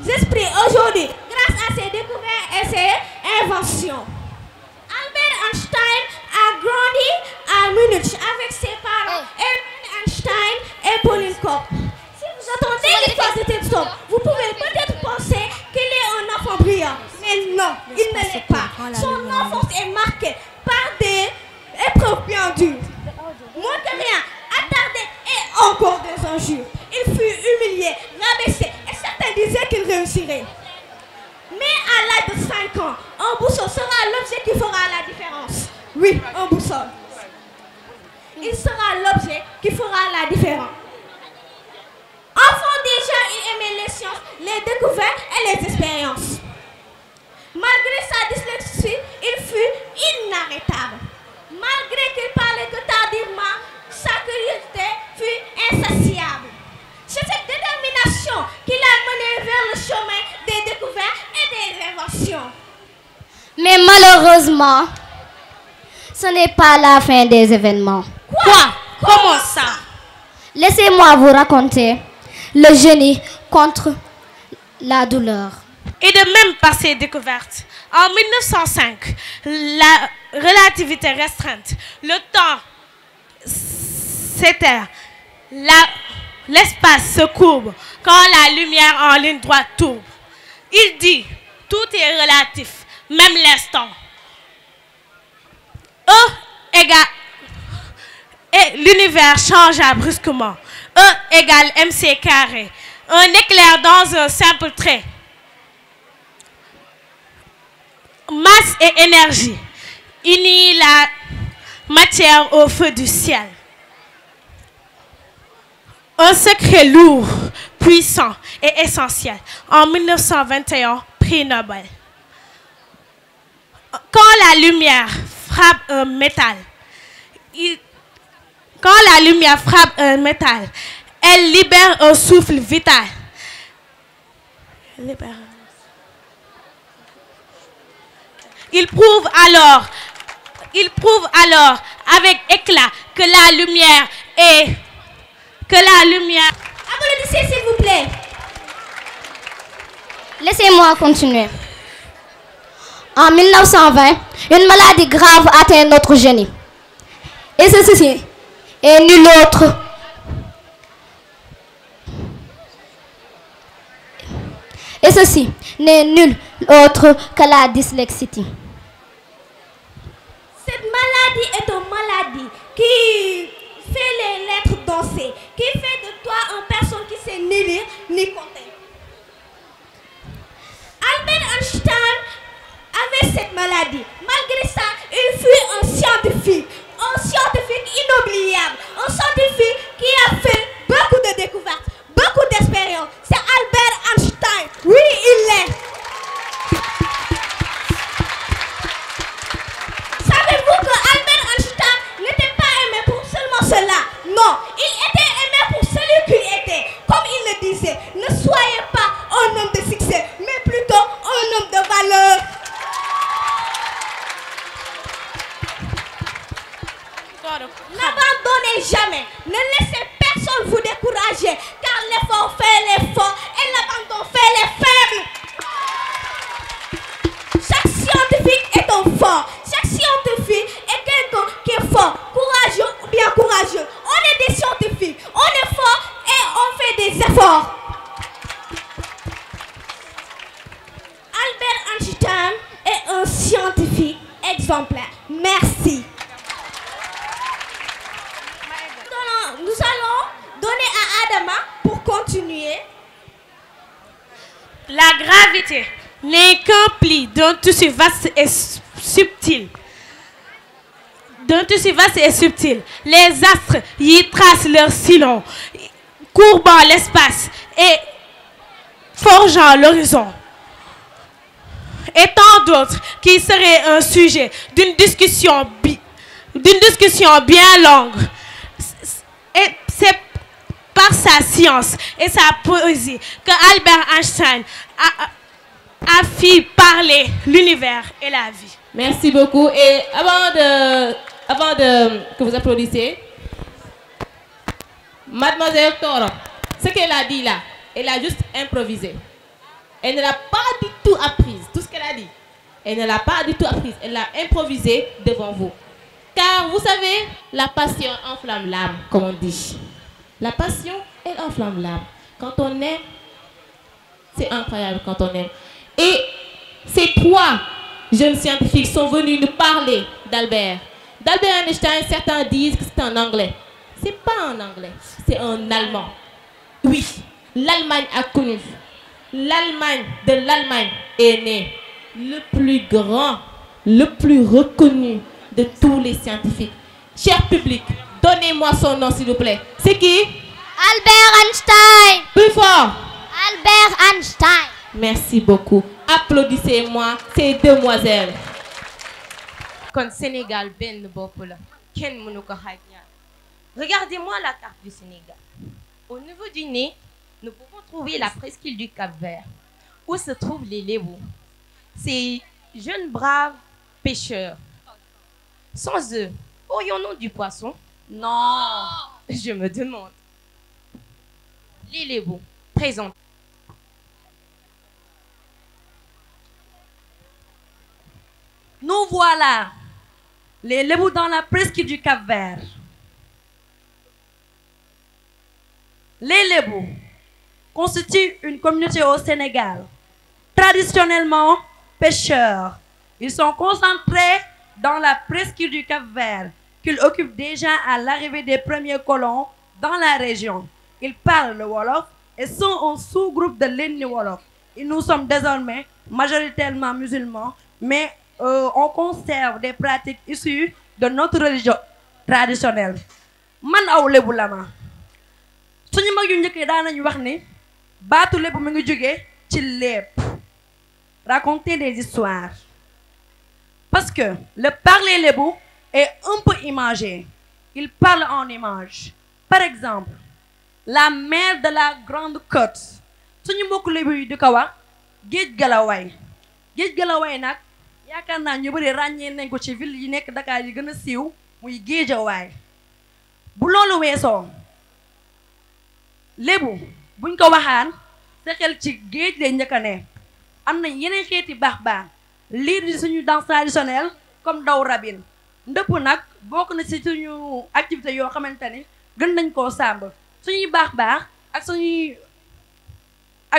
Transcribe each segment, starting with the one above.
J'exprime aujourd'hui, grâce à ses découvertes et ses inventions. Albert Einstein a grandi à Munich avec ses parents, Erwin Einstein et Pauline Koch. Si vous entendez l'histoire de cette histoire, vous pouvez peut-être penser qu'il est un enfant brillant. Mais non, il ne l'est pas. Son enfance est marquée par des épreuves bien dures. Moins que rien, attardé et encore des injures. Il fut humilié, rabaissé et certains disaient qu'il réussirait. Mais à l'âge de 5 ans, un boussole sera l'objet qui fera la différence. Oui, un boussole. Il sera l'objet qui fera la différence. Enfant déjà, il aimait les sciences, les découvertes et les expériences. Malgré sa dyslexie, il fut inarrêtable. Malgré qu'il parlait que tardivement, sa curiosité fut insatiable. C'est cette détermination qui l'a mené vers le chemin des découvertes et des inventions. Mais malheureusement, ce n'est pas la fin des événements. Quoi? Comment ça? Laissez-moi vous raconter le génie contre la douleur. Et de même par ses découvertes, en 1905, la relativité restreinte, le temps s'éteint, l'espace se courbe quand la lumière en ligne droite tourne. Il dit, tout est relatif, même l'instant. E égale... Et l'univers changea brusquement. E égale mc carré. Un éclair dans un simple trait. Masse et énergie. Unit la matière au feu du ciel. Un secret lourd, puissant et essentiel. En 1921, prix Nobel. Quand la lumière frappe un métal, elle libère un souffle vital. Il prouve alors avec éclat que la lumière est... Applaudissez s'il vous plaît. Laissez-moi continuer. En 1920, une maladie grave atteint notre génie. Et ceci est nul autre. Et ceci n'est nul autre que la dyslexie. Cette maladie est une maladie qui fait les lettres danser, qui fait de toi une personne qui sait ni lire ni compter. Albert Einstein avait cette maladie. Malgré ça, il fut un scientifique inoubliable, un scientifique qui a fait beaucoup de découvertes, beaucoup d'expériences. C'est Albert Einstein. Oui, il l'est. Savez-vous que Albert Einstein n'était pas aimé pour seulement cela? Non, il était aimé pour celui qu'il était. Comme il le disait, ne soyez pas un homme de succès, mais plutôt un homme de valeur. N'abandonnez jamais, ne laissez personne vous décourager, car l'effort fait les forts et l'abandon fait les faibles. Chaque scientifique est un fort, chaque scientifique est quelqu'un qui est fort, courageux ou bien courageux. On est des scientifiques, on est fort et on fait des efforts. Albert Einstein est un scientifique exemplaire. Merci. Nous allons donner à Adama pour continuer. La gravité n'est qu'un pli d'un tissu vaste et subtil. Les astres y tracent leur sillon, courbant l'espace et forgeant l'horizon. Et tant d'autres qui seraient un sujet d'une discussion bien longue. Et c'est par sa science et sa poésie que Albert Einstein à faire parler l'univers et la vie. Merci beaucoup. Et avant que vous applaudissiez, Mademoiselle Toro, ce qu'elle a dit là, elle a juste improvisé. Elle ne l'a pas du tout apprise, tout ce qu'elle a dit. Elle ne l'a pas du tout apprise, elle l'a improvisé devant vous. Car vous savez, la passion enflamme l'âme, comme on dit. La passion, elle enflamme l'âme. Quand on aime, c'est incroyable quand on aime. Et ces trois jeunes scientifiques sont venus nous parler d'Albert. D'Albert Einstein, certains disent que c'est un anglais. C'est pas un anglais, c'est un allemand. Oui, l'Allemagne a connu. De l'Allemagne est né le plus grand, le plus reconnu de tous les scientifiques. Cher public, donnez-moi son nom s'il vous plaît. C'est qui? Albert Einstein. Plus fort. Albert Einstein. Merci beaucoup. Applaudissez-moi ces demoiselles. Comme Sénégal, ben bopula. Ken mënu ko xaj ñaar. Regardez-moi la carte du Sénégal. Au niveau du nez, nous pouvons trouver la presqu'île du Cap-Vert, où se trouvent les Lébou. Ces jeunes braves pêcheurs. Sans eux, aurions-nous du poisson? Non, je me demande. Les Lébou, présente. Nous voilà, les Lébou dans la presqu'île du Cap-Vert. Les Lébou constituent une communauté au Sénégal, traditionnellement pêcheurs. Ils sont concentrés dans la presqu'île du Cap-Vert, qu'ils occupent déjà à l'arrivée des premiers colons dans la région. Ils parlent le Wolof et sont un sous-groupe de l'ethnie Wolof. Et nous sommes désormais majoritairement musulmans, mais on conserve des pratiques issues de notre religion traditionnelle. Man aw Lébu lama suñu mag yu njëkk yi daan nañu wax ni baatu Lébu mi ngi jóge ci lépp, raconter des histoires. Parce que le parler Lébu est un peu imagé. Il parle en images. Par exemple, la mer de la Grande Côte suñu mbokk Lébu yi di ko wax géej Galawaay. Géej Galawaay nag yaakaar naa ñu bëri ràññee nañ ko ci ville yi nekk Dakar yi gën a siiw muy Géejawaay. Bu loolu weesoo Lébu buñ ko waxaan sa xel ci géej lay njëkk a ne. Am nañ yeneen xeeti baax lii di suñu danse traditionnelle comme daw rabine. Ndëpp nag bokk na ci suñu activité yoo xamante ni gën nañ koo sàmb. Suñuy baax ak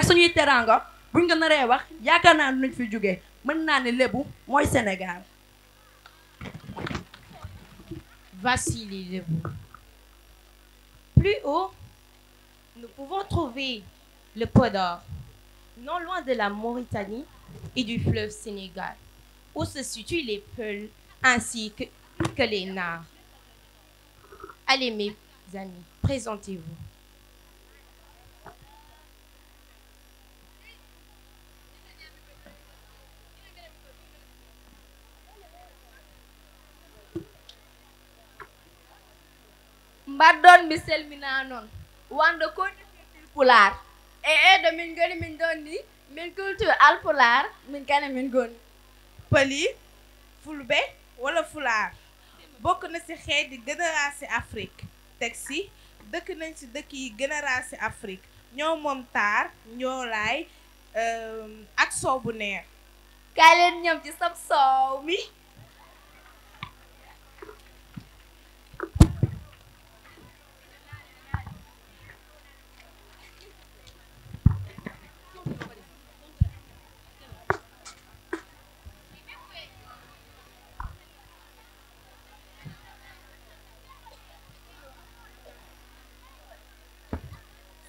suñuy teranga buñ ko naree wax yaakaar naa luñ fi jógee mën naa ne Lébu mooy Sénégal. Voici les Lébou. Plus haut, nous pouvons trouver le Podor, non loin de la Mauritanie et du fleuve Sénégal, où se situent les Peuls ainsi que les Nars. Allez mes amis, présentez-vous. Mbaɗɗon mi selmina noon wonde ko defirtil pular e do min goni min donni min culture alpular min kane min goni Pëli fulbe wala fulaar bokk na ci xeet yi gën a raar ci Afrique teg ci dëkk nañ ci dëkk yi gën a raar ci Afrique ñoo moom taar njoolaay ak soow bu neex kaay leen ñoom ci sab soow mi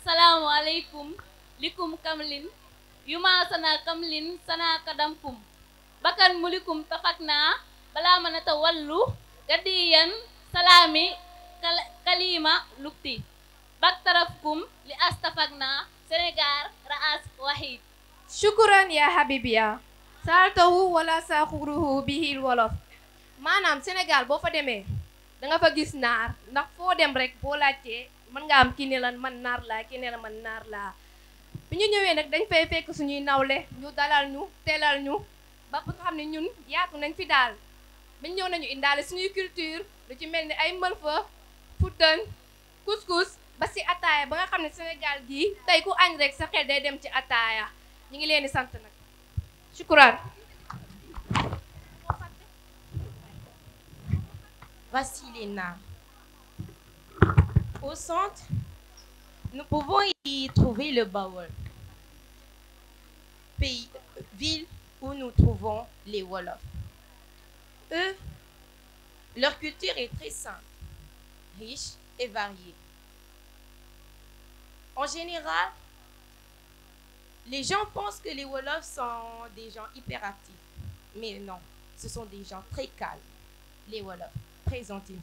Assalamu alaikum likum kamlin yuma sana kamlin sana kadamkum bakan mulikum tafakna bala manata wallu gadiyan salami kalima lukti baktarafkum li astafakna Sénégal raas wahid. Shukran ya habibiya saltahu wala saxuruhu bihil wolof maanaam Sénégal boo fa demee da nga fa gis naar ndax foo dem rek boo laajtee mën nga am kii ne la man naar laa kii ne la man naar laa bi ñu ñëwee nag dañ fay fekk suñuy nawle ñu dalal ñu teelal ñu ba nga xam ne ñun yaatu nañ fi daal biñ ñëw nañu indaale suñuy culture lu ci mel ni ay mëlfa fuddën couscous ba si ataaya ba nga xam ne Sénégal gii tey ku añ rek sa xel day dem ci ataaya ñu ngi leen di sant nag shukran. Voici les nains. Au centre, nous pouvons y trouver le Bawol, ville où nous trouvons les Wolofs. Eux, leur culture est très simple, riche et variée. En général, les gens pensent que les Wolofs sont des gens hyperactifs. Mais non, ce sont des gens très calmes. Les Wolofs, présentez-vous.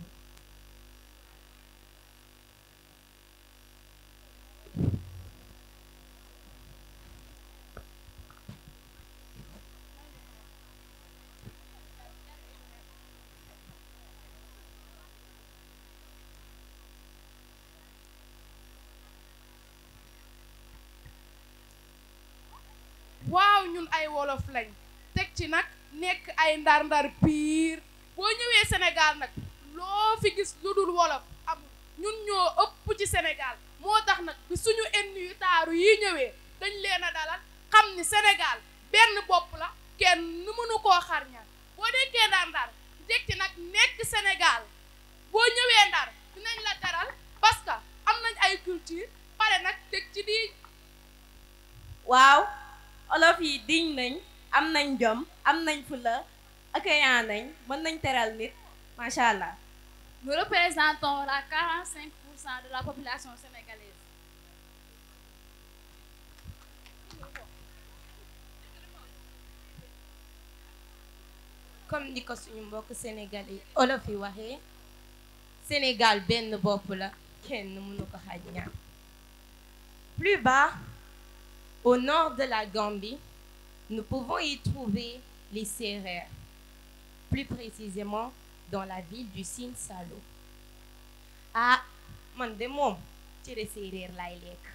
waaw ñun ay wolof lañ teg ci nag nekk ay ndar-ndar piir boo ñëwee Sénégal nag loo fi gis lu dul wolof amul ñun ñoo ëpp ci Sénégal moo tax nag bi suñu ennemi yu taaru yi ñëwee dañ leen a dalal xam ni Sénégal benn bopp la kenn nu mënu koo xar ñaar boo nekkee ndar-ndar teg ci nag nekk Sénégal boo ñëwee ndar dinañ la daral parce que am nañ ay culture pare nag teg ci di waaw olof yi diñ nañ am nañ jom am nañ fula accueillant nañ mën nañ teral nit macha allah. Nous représentons la 45% de la population sénégalaise. Comme ni ko suñu mbokk sénégalais olof yi waxee Sénégal benn bopp la kenn mënu ko xaaj ñaar. Plus bas, au nord de la Gambie, nous pouvons y trouver les Sérères, plus précisément dans la ville du Sine Saloum. Ah, man de moom cere séeréer laay lekk.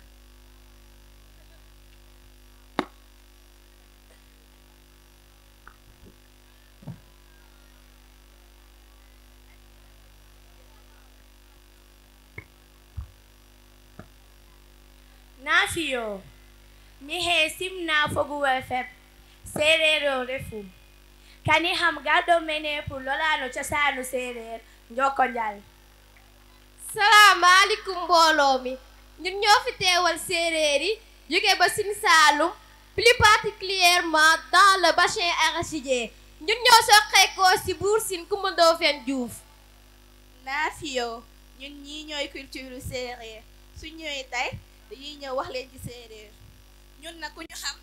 Nafiyo mi he simna foguwe feb serero refum kani ham gado mene pour lolano cosanu serer njoko njal. salaamaaleykum mbooloo mi ñun ñoo fi teewal séeréer yi jóge ba Sine Saloum plus particulièrement dans le bassin arachidier ñun ñoo soqeekoo ci Buur Sine Coumba Ndoffène Diouf. Nafiyo ñun ñii ñooy culture séeréer su ñëwee tey dañuy ñëw wax leen ci séeréer ñun nag ku ñu xam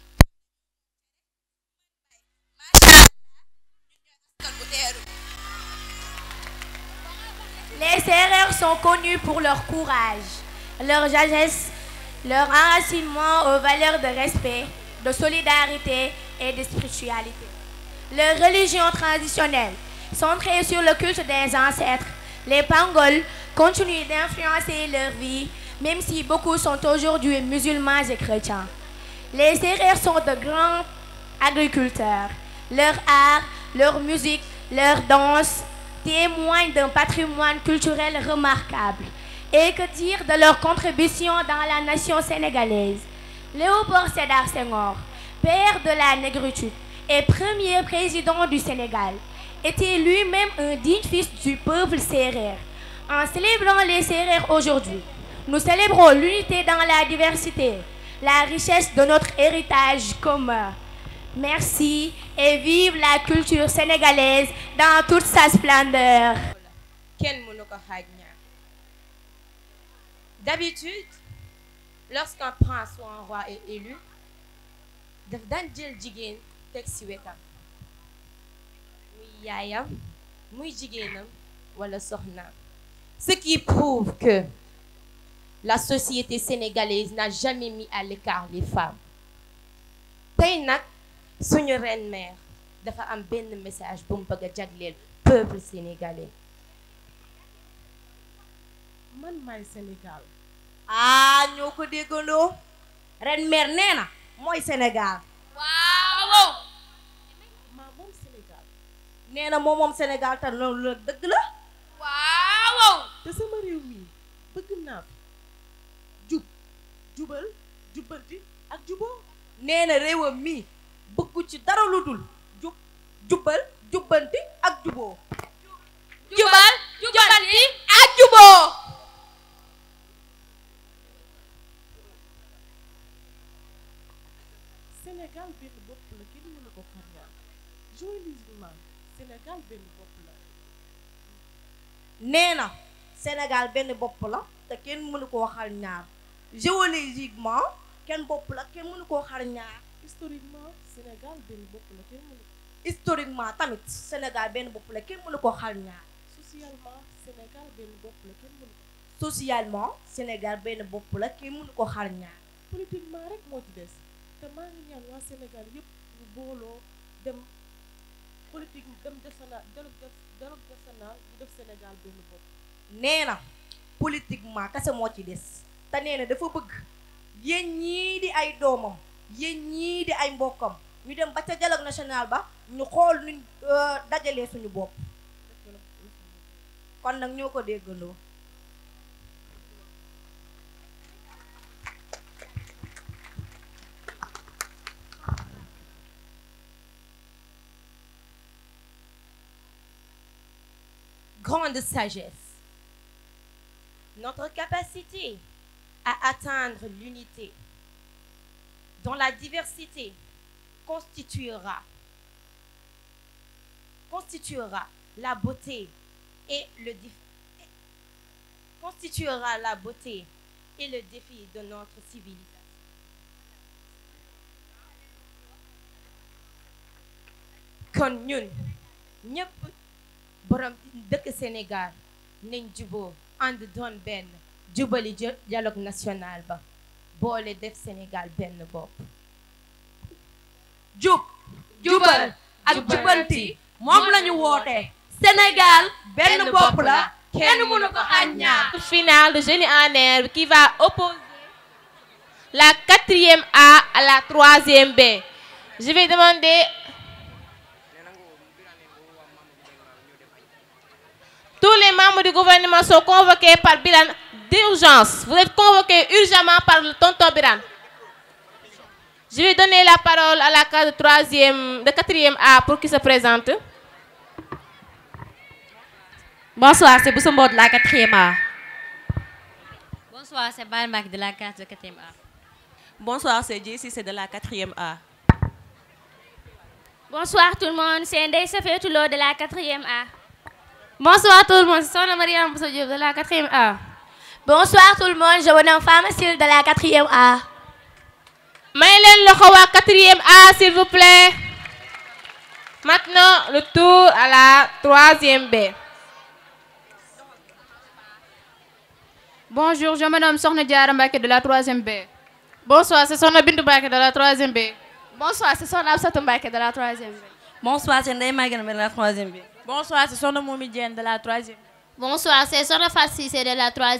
Les Sérères sont connus pour leur courage, leur sagesse, leur enracinement aux valeurs de respect, de solidarité et de spiritualité. Leur religion traditionnelle, centrée sur le culte des ancêtres, les Pangols, continuent d'influencer leur vie, même si beaucoup sont aujourd'hui musulmans et chrétiens. Les Sérères sont de grands agriculteurs. Leur art, leur musique, leur danse témoignent d'un patrimoine culturel remarquable. Et que dire de leur contribution dans la nation sénégalaise? Léopold Sédar Senghor, père de la négritude et premier président du Sénégal, était lui-même un digne fils du peuple sérère. En célébrant les Sérères aujourd'hui, nous célébrons l'unité dans la diversité, la richesse de notre héritage commun. Merci et vive la culture sénégalaise dans toute sa splendeur. Kenn mënu ko xaaj ñaar. D'habitude, lorsqu'un prince ou un roi est élu, daf daan jël jigéen teg ci wetam. Muy yaayam, muy jigéenam wala soxnaam. Ce qui prouve que la société sénégalaise n'a jamais mis à l'écart les femmes. Tey nag suñu reine mère dafa am benn message bu mu bëgg a jagleel peuple sénégalais. man maay Sénégal. ah ñoo ko déggandoo ren maire nee na mooy Sénégal. waaw. moom Sénégal. nee na moom Sénégal te loolu la dëgg la. waaw. te sama réew mi bëgg naa fi jub jubal jubbanti ak juboo. nee na réewam mi bëggu ci dara lu dul jub jubal jubbanti ak juboo. jubal jubbanti ak juboo. Sénégal benn bopp la kenn mënu ko xar ñaar joyeusement Sénégal benn bopp la. nee na Sénégal benn bopp la te kenn mënu koo xar ñaar géologiquement kenn bopp la kenn mënu koo xar ñaar. historiquement Sénégal benn bopp la kenn mënu. historiquement tamit Sénégal benn bopp la kenn mënu koo xar ñaar. socialement Sénégal benn bopp la kenn mënu ko. socialement Sénégal benn bopp la kenn mënu ko xar ñaar. politiquement rek moo ci des te maa ngi ñaan waa Sénégal yëpp ñu booloo dem politique dem dialogue national ñu def Sénégal benn bopp. nee na politiquement kese moo ci des te nee na dafa bëgg yéen ñii di ay doomam yéen ñii di ay mbokkam ñu dem ba ca dialogue national ba ñu xool nuñ dajalee suñu bopp kon nag ñoo ko déggandoo. Grande sagesse. Notre capacité à atteindre l'unité dans la diversité constituera la beauté et le défi de notre civilisation. Kon ñun ñëpp borom dëkk Sénégal nañ juboo ànd doon benn jubali dialogue national ba boole def Sénégal benn bopp. jubal ak jubbanti moom lañu woote. Sénégal benn bopp la kenn mënu ko xañ ñaar. Finale de génie en herbe qui va opposer la 4e A à la 3e B. Je vais demander tous les membres du gouvernement sont convoqués par Birane d'urgence. Vous êtes convoqués urgemment par le tonton Birane. Je vais donner la parole à la classe de 4e A pour qu'il se présente. Bonsoir, c'est Boussombo de la 4e A. Bonsoir, c'est Baye de la classe de 4e A. Bonsoir, c'est Jessie, c'est de la 4e A. Bonsoir tout le monde, c'est Ndeye Safetou Lo de la 4e A. Bonsoir tout le monde, c'est Sonia Mariam Bousso Diop de la 4e A. Bonsoir tout le monde, je me nomme Fama Sil de la 4e A. May leen loxo waa 4e A s'il vous plaît. Maintenant, le tour à la 3e B. Bonjour, je me nomme Sokhna Diarra Mbacké de la 3e B. Bonsoir, c'est Sokhna Bintou Mbacké de la 3e B. Bonsoir, c'est Sokhna Absatou Mbacké de la 3e B. Bonsoir, c'est Ndeye Maguette de la 3e B. Bonsoir, c'est Sokhna Moumi Diène de la 3e. Bonsoir, c'est Sokhna Fassi, c'est de la 3e.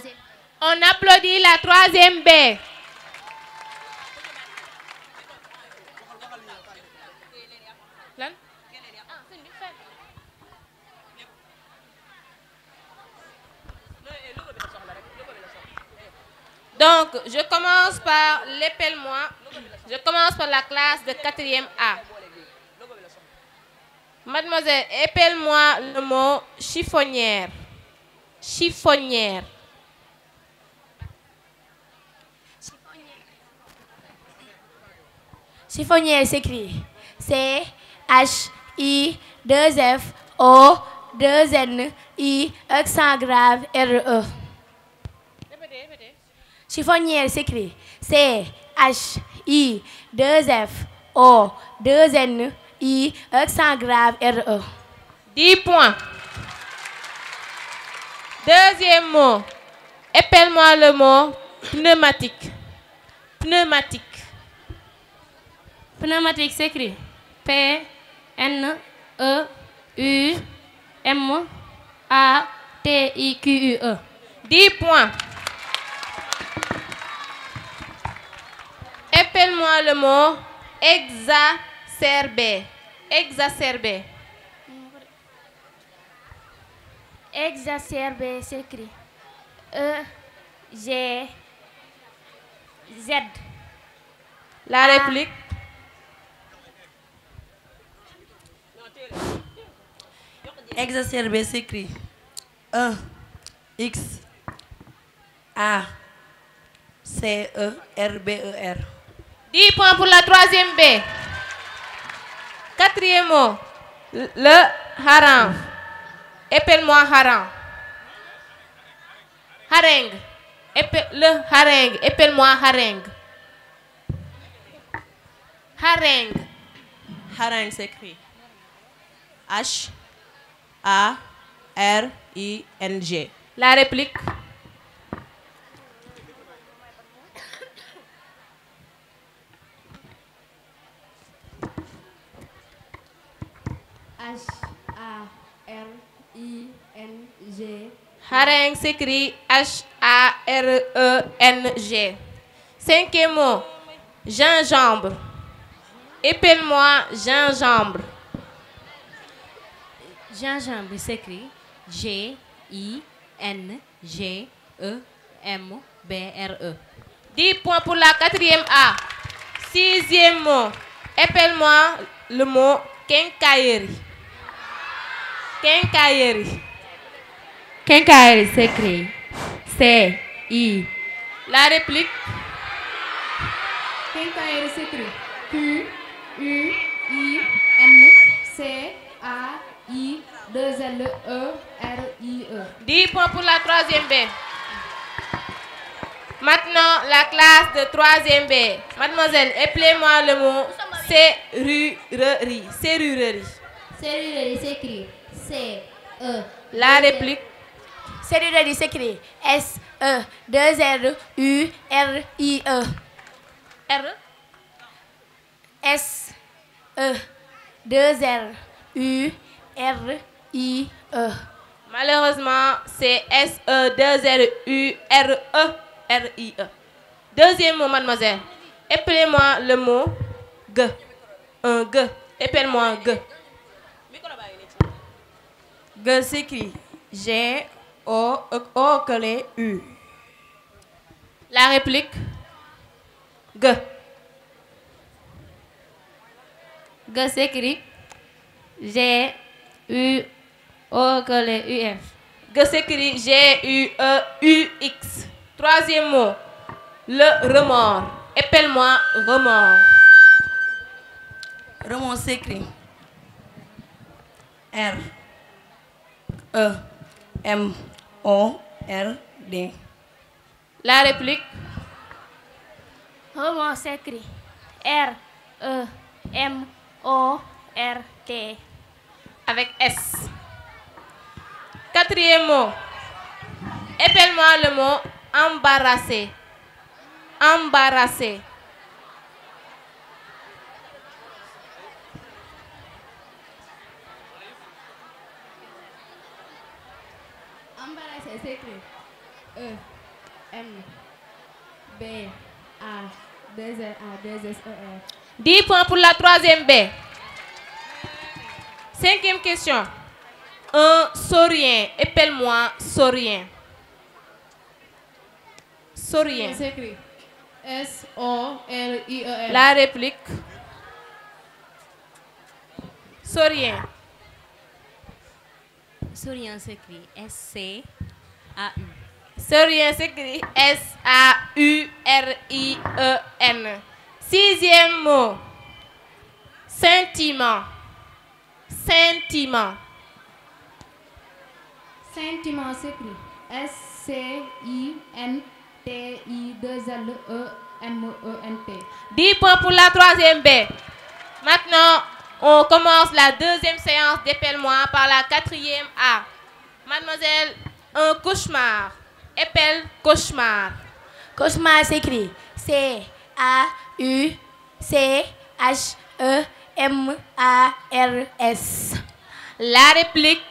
On applaudit la 3e B. Donc, je commence par l'épelle-moi. Je commence par la classe de 4e A. Mademoiselle, épelle-moi le mot chiffonnière. Chiffonnière. Chiffonnière s'écrit C-H-I-2-F-O-2-N-I accent grave R-E. Chiffonnière s'écrit C-H-I-2-F-O-2-N-I accent grave R-E. 10 points. Deuxième mot. Épelle-moi le mot pneumatique. Pneumatique. Pneumatique s'écrit P-N-E-U-M-A-T-I-Q-U-E. 10 points. Épelez-moi le mot exacerbé. Exacerbé. Exacerbé s'écrit E-G-Z. La réplique. Exacerbé s'écrit E-X-A-C-E-R-B-E-R. 10 points pour la troisième B. Quatrième mot. Le hareng. Épelle-moi hareng. Hareng. Le hareng. Épelle-moi hareng. Hareng. Hareng s'écrit H-A-R-I-N-G. La réplique. H-A-R-I-N-G. Hareng s'écrit H-A-R-E-N-G. Cinquième mot. Gingembre. Épelle-moi gingembre. Gingembre s'écrit G-I-N-G-E-M-B-R-E. 10 points pour la quatrième A. Sixième mot. Épelle-moi le mot quincaillerie. Quincaillerie. Quincaillerie s'écrit C-I. La réplique. Quincaillerie s'écrit Q-U-I-N-C-A-I-2-L-E-R-I-E. 10 points pour la troisième B. Maintenant, la classe de troisième B. Mademoiselle, appelez-moi le mot serrurerie. Serrurerie. Serrurerie s'écrit C-E. La réplique. Serrurerie s'écrit S-E-2-R-U-R-I-E. R. S-E-2-R-U-R-I-E. Malheureusement, c'est S-E-2-R-U-R-E-R-I-E. Deuxième mot, mademoiselle. Appelez-moi le mot G. Un G. Appelle-moi G. G s'écrit G-O-U. La réplique. G. G s'écrit G-U-O-U-F. G s'écrit G-U-E-U-X. Troisième mot. Le remords. Appelle-moi remords. Remords s'écrit R-E-M-O-R-D. La réplique. Remords s'écrit R-E-M-O-R-T. Avec S. Quatrième mot. Appelle-moi le mot embarrassé. Embarrassé. Embarrassé s'écrit E-M-B-A-2-R-A-2-S-E-R. 10 points pour la troisième B. Cinquième question. Un saurien. Appelle-moi saurien. Saurien. S'écrit S-O-R-I-E-N. La réplique. Saurien. Saurien s'écrit S-C-A-U. Saurien s'écrit S-A-U-R-I-E-N. Sixième mot. Sentiment. Sentiment. Sentiment s'écrit S-C-I-N-T-I-2-L-E-M-E-N-T. 10 points pour la troisième B. Maintenant, on commence la deuxième séance d'épelle-moi par la quatrième A. Mademoiselle, un cauchemar. Épelle cauchemar. Cauchemar s'écrit C-A-U-C-H-E-M-A-R-S. La réplique.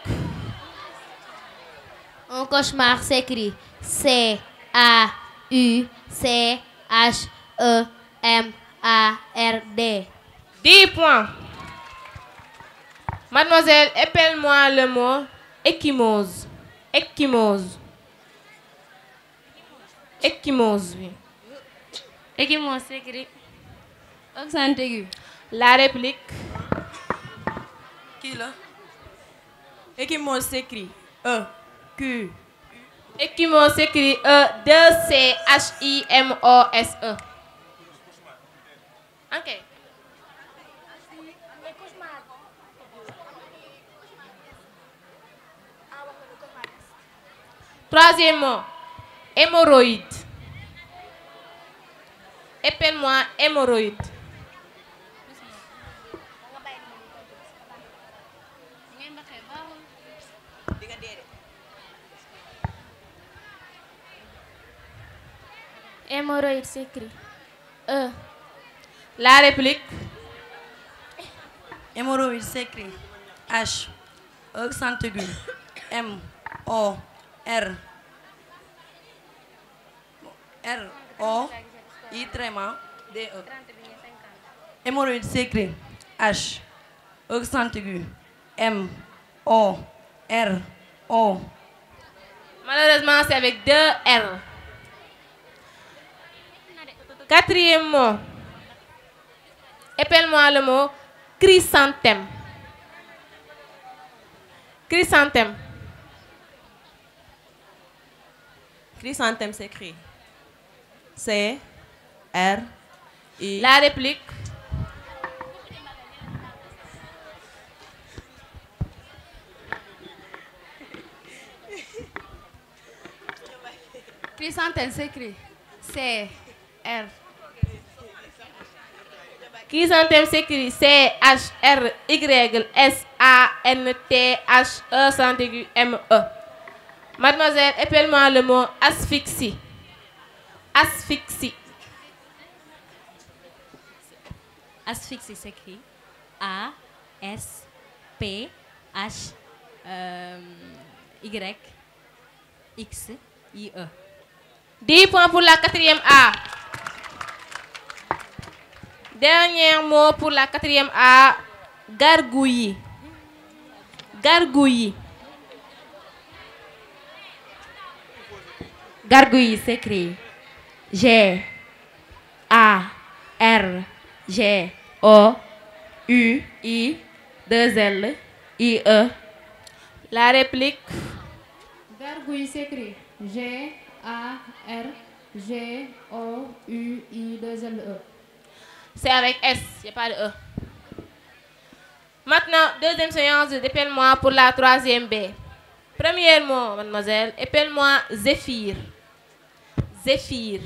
Un cauchemar s'écrit C-A-U-C-H-E-M-A-R-S. S-A-R-D. 10 points. Mademoiselle, épelle-moi le mot échymose. Échymose. Échymose, oui. Échymose s'écrit accent aigu. La réplique. Qui là? Échymose s'écrit E, Q. Échymose s'écrit E-2-C-H-I-M-O-S-E. Ok. Troisième mot, hémorroïde. Épelle-moi hémorroïde. Hémorroïde s'écrit E. La réplique. Hémorroïde s'écrit H, accent aigu, M, O, R. R, O, I, tréma, D, E. Hémorroïde s'écrit H, accent aigu, M, O, R, O. Malheureusement, c'est avec 2 R. Quatrième mot. Épelle-moi le mot chrysanthème. Chrysanthème. Chrysanthème s'écrit C, R, I. La réplique. Chrysanthème s'écrit C, R. Chrysanthème s'écrit C-H-R-Y-S-A-N-T-H-E-M-E. Mademoiselle, épelle-moi le mot asphyxie. Asphyxie. Asphyxie s'écrit A-S-P-H-Y-X-I-E. 10 points pour la quatrième A. Dernier mot pour la quatrième A. Gargouille. Gargouille. Gargouille s'écrit G A R G O U I 2 L I E. La réplique. Gargouille s'écrit G A R G O U I 2 L E. C'est avec S, il n'y a pas de E. Maintenant, deuxième séance d'épelle-moi pour la troisième B. Premier mot, mademoiselle, épelle-moi Zéphyr. Zéphyr.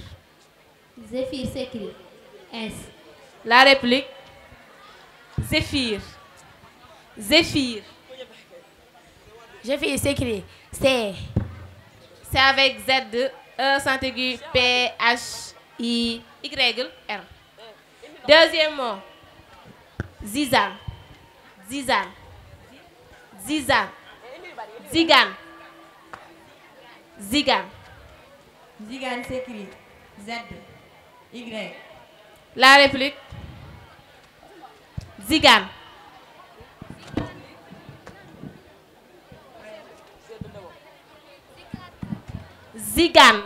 Zéphyr s'écrit S. La réplique. Zéphyr. Zéphyr. Zéphyr s'écrit C. C'est avec Z, E, accent aigu, P, H, I, Y, R. Deuxième mot. Zizan. Zizan. Zizan. Zigan. Zigan. Zigan s'écrit Z, Y. La réplique. Zigan. Zigan.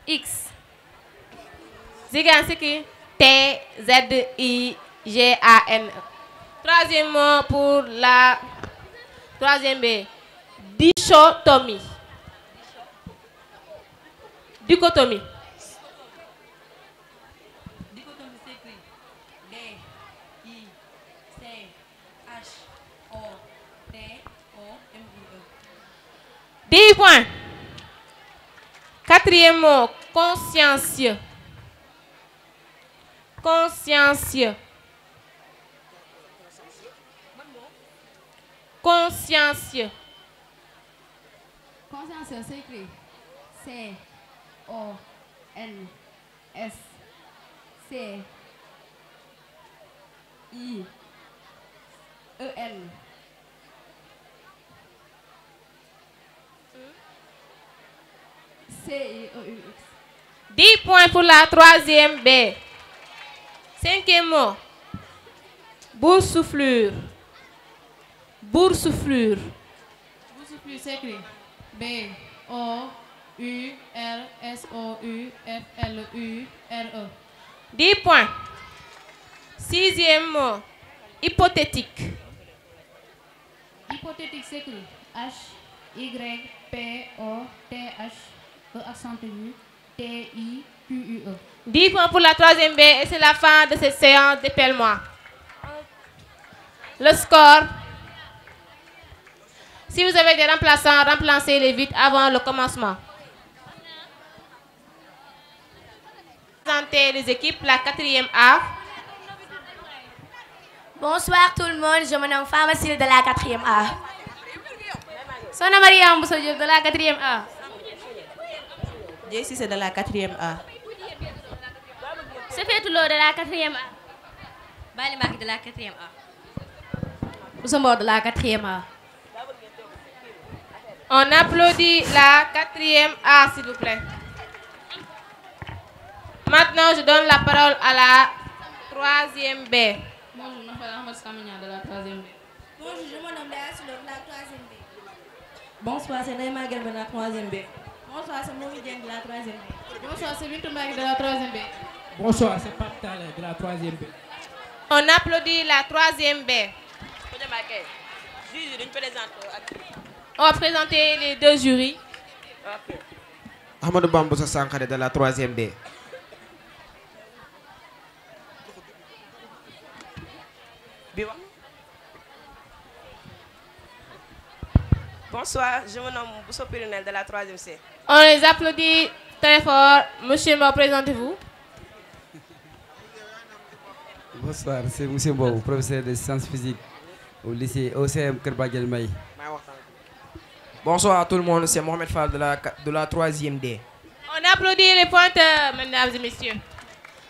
X. Zigan s'écrit T-Z-I-G-A-N. Troisième mot pour la troisième B. Dichotomie. Dichotomie. Dichotomie s'écrit D-I-C-H-O-T-O-M-I-E. 10 points. Quatrième mot, consciencieux. Consciencieux. Consciencieux. Consciencieux s'écrit C O N S C I E N. C-I-E-U-X. 10 points pour la troisième B. Cinquième mot. Boursouflure. Boursouflure. Boursouflure s'écrit B-O-U-R-S-O-U-F-L-U-R-E. 10 points. Sixième mot. Hypothétique. Hypothétique s'écrit H-Y-P-O-T-H-E accent aigu T-I-Q-U-E. 10 points pour la troisième B et c'est la fin de cette séance d'épellement. Le score. Si vous avez des remplaçants, remplacez-les vite avant le commencement. Présentez les équipes, la 4e A. Bonsoir tout le monde, je me nomme Pharmacile de la 4e A. Sona Mariam Bousso Diop de la 4e A. Jessie c'est de la 4e A. C'est Fetoulo de la 4e A. Bali Mbaki de la 4e A. Boussombo de la 4e A. On applaudit la 4e A, s'il vous plaît. Maintenant, je donne la parole à la 3e B. Bonjour, je m'appelle Ahmed Skamigna de la 3e B. Bonjour, je me nomme Léa Soulou de la 3e B. Bonsoir, c'est Naïma Guelbe de la 3e B. Bonsoir, c'est Momi Dieng de la 3e B. Bonsoir, c'est Bintou Mbaki de la 3e B. Bonsoir, c'est Pape Talé de la 3e B. On applaudit la 3e B. On va présenter les deux jurys. Ahmadou Bamboussa Sankharé de la 3e B. Bonsoir, je me nomme Bousso Pirinel de la 3e C. On les applaudit très fort. Monsieur, présentez-vous. Bonsoir, c'est M. Bow, professeur de sciences physiques au lycée OCM Kerbadjel Maï. Bonsoir à tout le monde, c'est Mohamed Fall de la 3e D. On applaudit les pointeurs, mesdames et messieurs.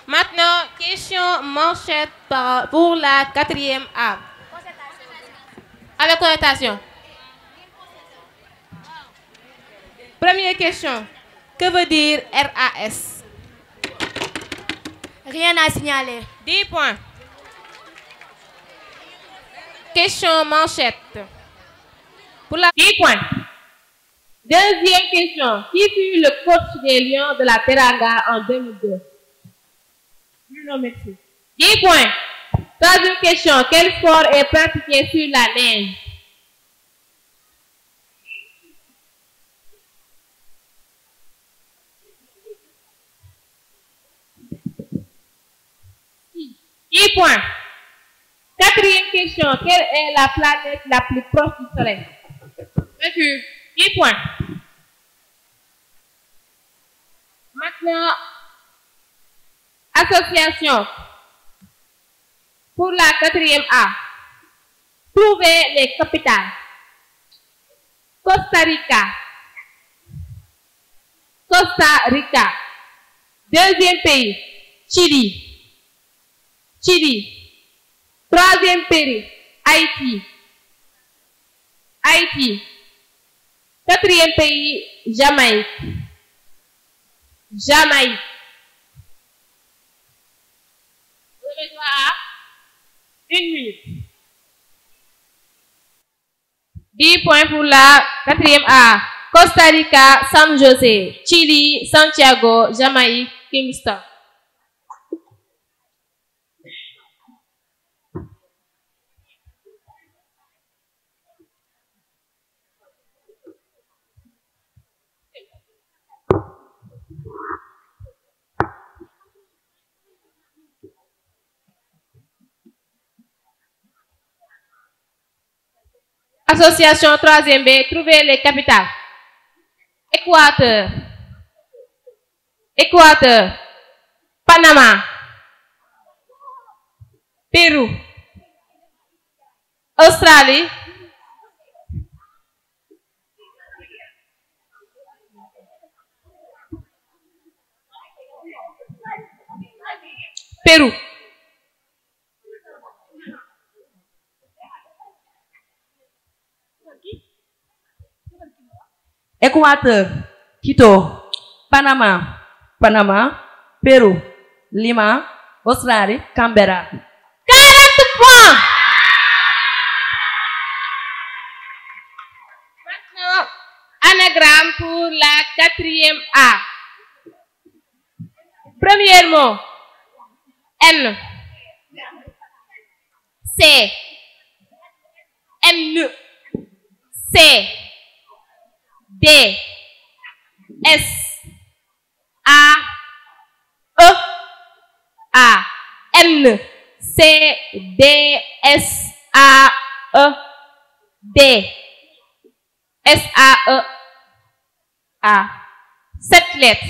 Maintenant, question manchette pour la 4e A. Avec connotation. Première question. Que veut dire RAS? Rien à signaler. 10 points. Question manchette. Pour la 10 points. Deuxième question. Qui fut le coach des Lions de la Teranga en 2002? Bruno Metsu. 10 points. Troisième question. Quel sport est pratiqué sur la neige? Point. Quatrième question. Quelle est la planète la plus proche du Soleil? Mercure. 10 points. Maintenant, association. Pour la 4e A. Trouvez les capitales. Costa Rica. Costa Rica. Deuxième pays. Chili. Chili. Troisième pays, Haïti. Haïti. Quatrième pays, Jamaïque. Jamaïque. Vous avez droit à 1 minute. 10 points pour la 4e A. Costa Rica, San José. Chili, Santiago, Jamaïque, Kingston. Association 3e B, trouvez les capitales. Équateur. Équateur. Panama. Pérou. Australie. Pérou. Équateur, Quito. Panama, Pérou, Lima, Australie, Canberra. 40 points. Maintenant, anagramme pour la 4e A. Premier mot, N, C, N, C, D, S, A, E, A, N, C, D, S, A, E, D, S, A, E, A. 7 lettres.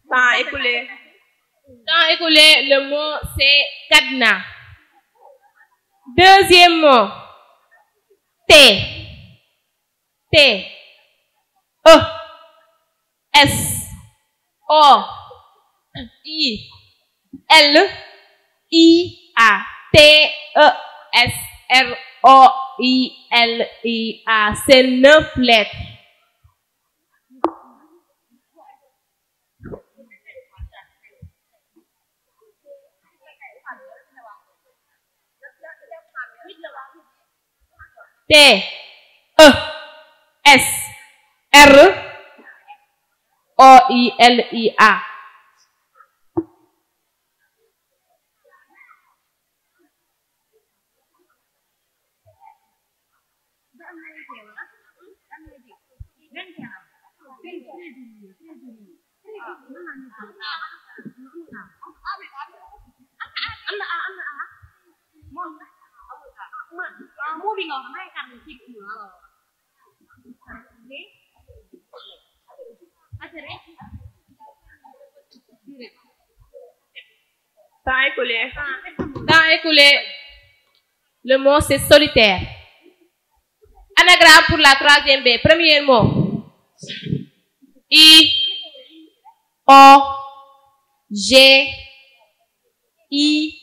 Temps écoulé. Temps écoulé, le mot c'est cadenas. Deuxième mot, T, T, E, S, O, I, L, I, A, T, E, S, R, O, I, L, I, A. C'est 9 lettres. T, E, S, R, O, I, L, I, A. Temps écoulé. Temps écoulé. Le mot c'est solitaire. Anagramme pour la 3e B. Premier mot. I, O, G, I,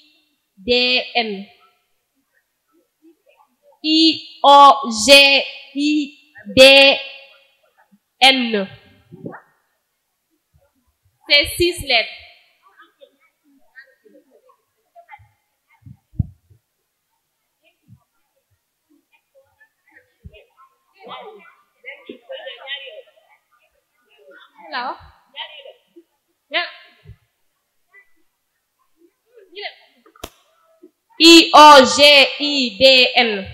D, N. I, O, G, I, D, N. C'est 6 lettres. Hello. I, O, G, I, D, N.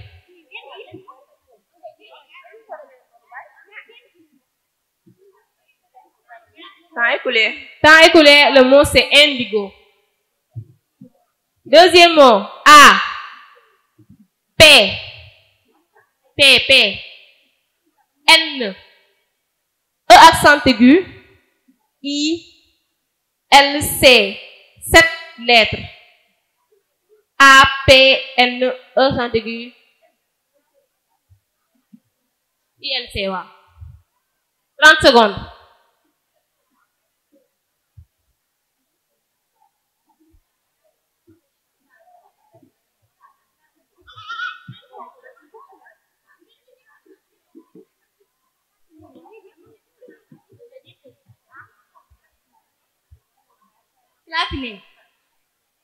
Temps écoulé. Temps écoulé, le mot c'est indigo. Deuxième mot, A, P, P, P, N, E accent aigu, I, L, C, 7 lettres. A, P, N, E accent aigu, I, L, C, waaw. 30 secondes.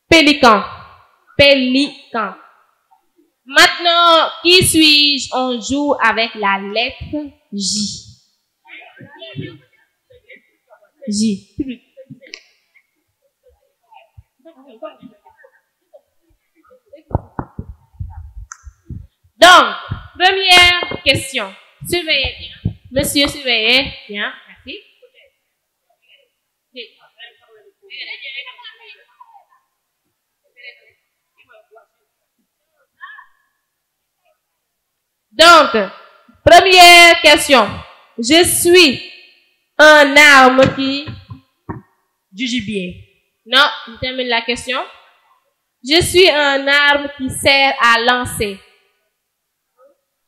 Pélican. Pélican. Maintenant, qui suis-je? On joue avec la lettre J. J. Donc, première question. Surveillez bien. Monsieur, surveillez bien. Merci. Donc, première question. Je suis Un arme qui... Du gibier. Non, je termine la question. Je suis un arme qui sert à lancer.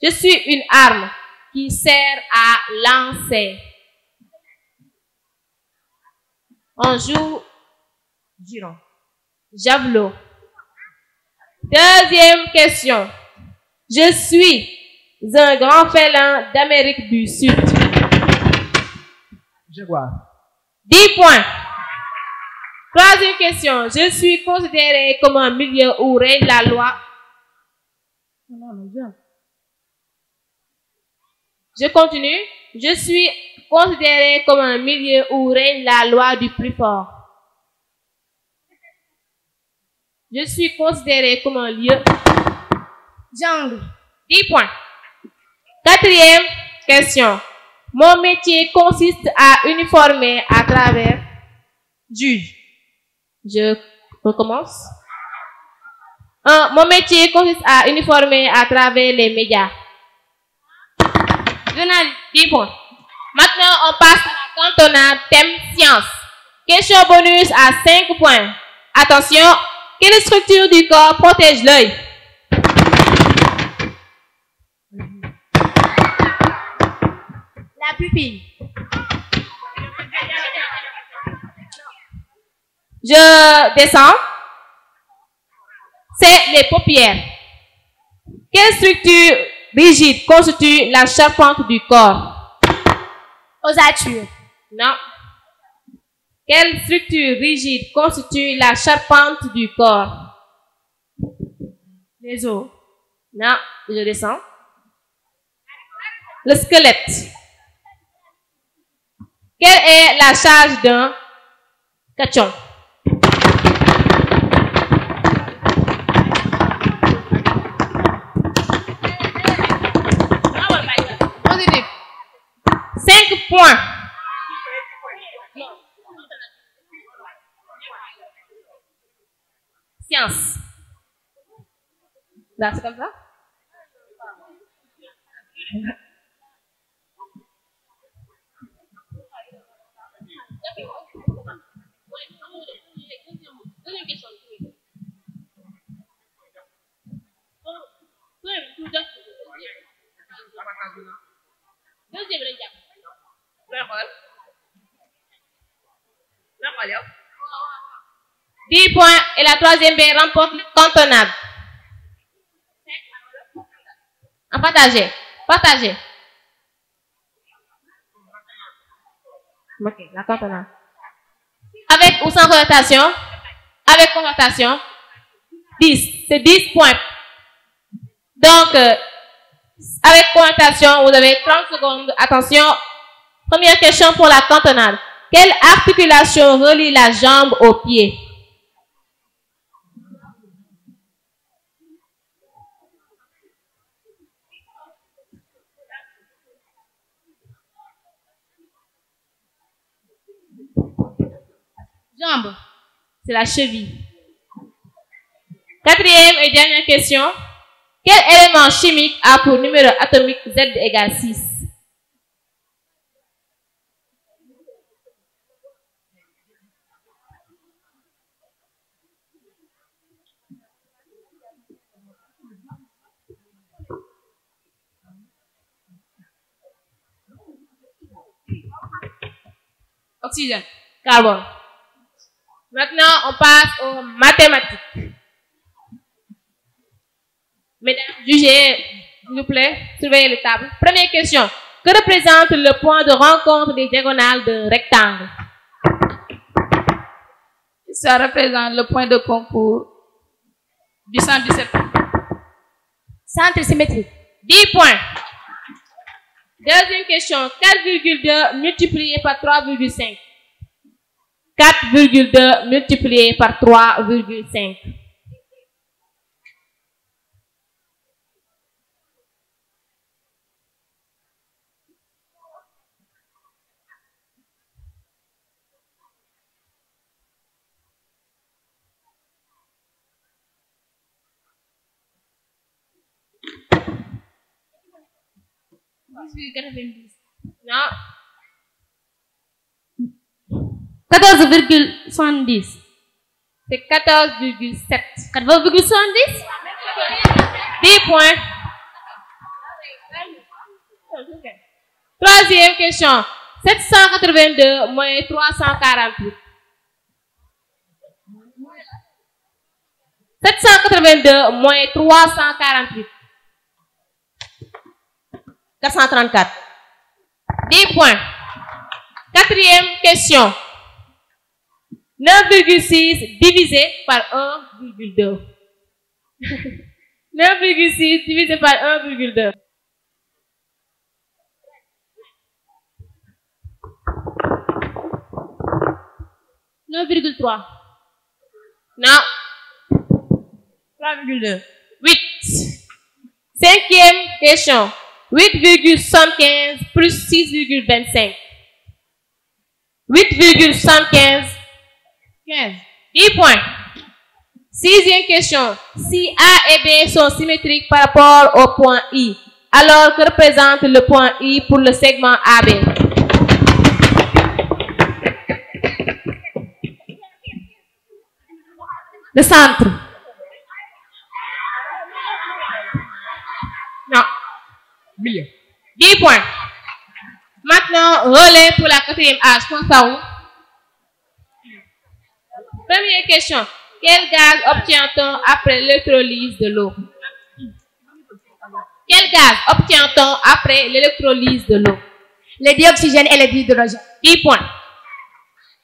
Je suis une arme qui sert à lancer. On joue giron, javelot. Deuxième question. Je suis un grand félin d'Amérique du Sud. Jaguar. 10 points. Troisième question. Je suis considéré comme un milieu où règne la loi. Je continue. Je suis considéré comme un milieu où règne la loi du plus fort. Je suis considéré comme un lieu. Jungle. 10 points. Quatrième question. Mon métier consiste à uniformer à travers. Juge. Je recommence. Mon métier consiste à uniformer à travers les médias. Journal. 10 points. Maintenant, on passe à la cantonade thème science. Question bonus à 5 points. Attention, quelle structure du corps protège l'œil? La pupille. Je descends. C'est les paupières. Quelle structure rigide constitue la charpente du corps? Ossature. Non. Quelle structure rigide constitue la charpente du corps? Les os. Non, je descends. Le squelette. Quelle est la charge d'un cachon? Positif. 5 points. Science. Là, c'est comme ça? Deuxième lañ jàpp. looy xool. looy xool yow. 10 points et la troisième B remporte le cantonade. En partager. Partager. Ok, la cantonade. Avec ou sans connotation? Avec connotation. 10. C'est 10 points. Donc, avec connotation, vous avez 30 secondes. Attention. Première question pour la cantonade. Quelle articulation relie la jambe au pied? Jambe. C'est la cheville. Quatrième et dernière question. Quel élément chimique a pour numéro atomique Z égale 6? Oxygène. Carbone. Maintenant, on passe aux mathématiques. Mesdames, jugez, s'il vous plaît, surveillez les tables. Première question. Que représente le point de rencontre des diagonales d'un rectangle? Ça représente le point de concours du centre du cercle. Centre symétrique. 10 points. Deuxième question. 4,2 multiplié par 3,5. 4,2 multiplié par 3,5. Non. 14,70. C'est 14,7. 14,70. 10 points. Troisième question. 782 moins 348. 782 moins 348. 434. 10 points. Quatrième question. 9,6 divisé par 1,2. 9,6 divisé par 1,2. 9,3. Non. 3,2. 8. Cinquième question. 8,75 plus 6,25. 8,75. 15. 10 points. Sixième question. Si A et B sont symétriques par rapport au point I, alors que représente le point I pour le segment AB? Le centre. Non. Milieu. 10 points. Maintenant, relais pour la quatrième âge. Pense à où? Première question. Quel gaz obtient-on après l'électrolyse de l'eau? Quel gaz obtient-on après l'électrolyse de l'eau? Le dioxygène et le dihydrogène. 10 points.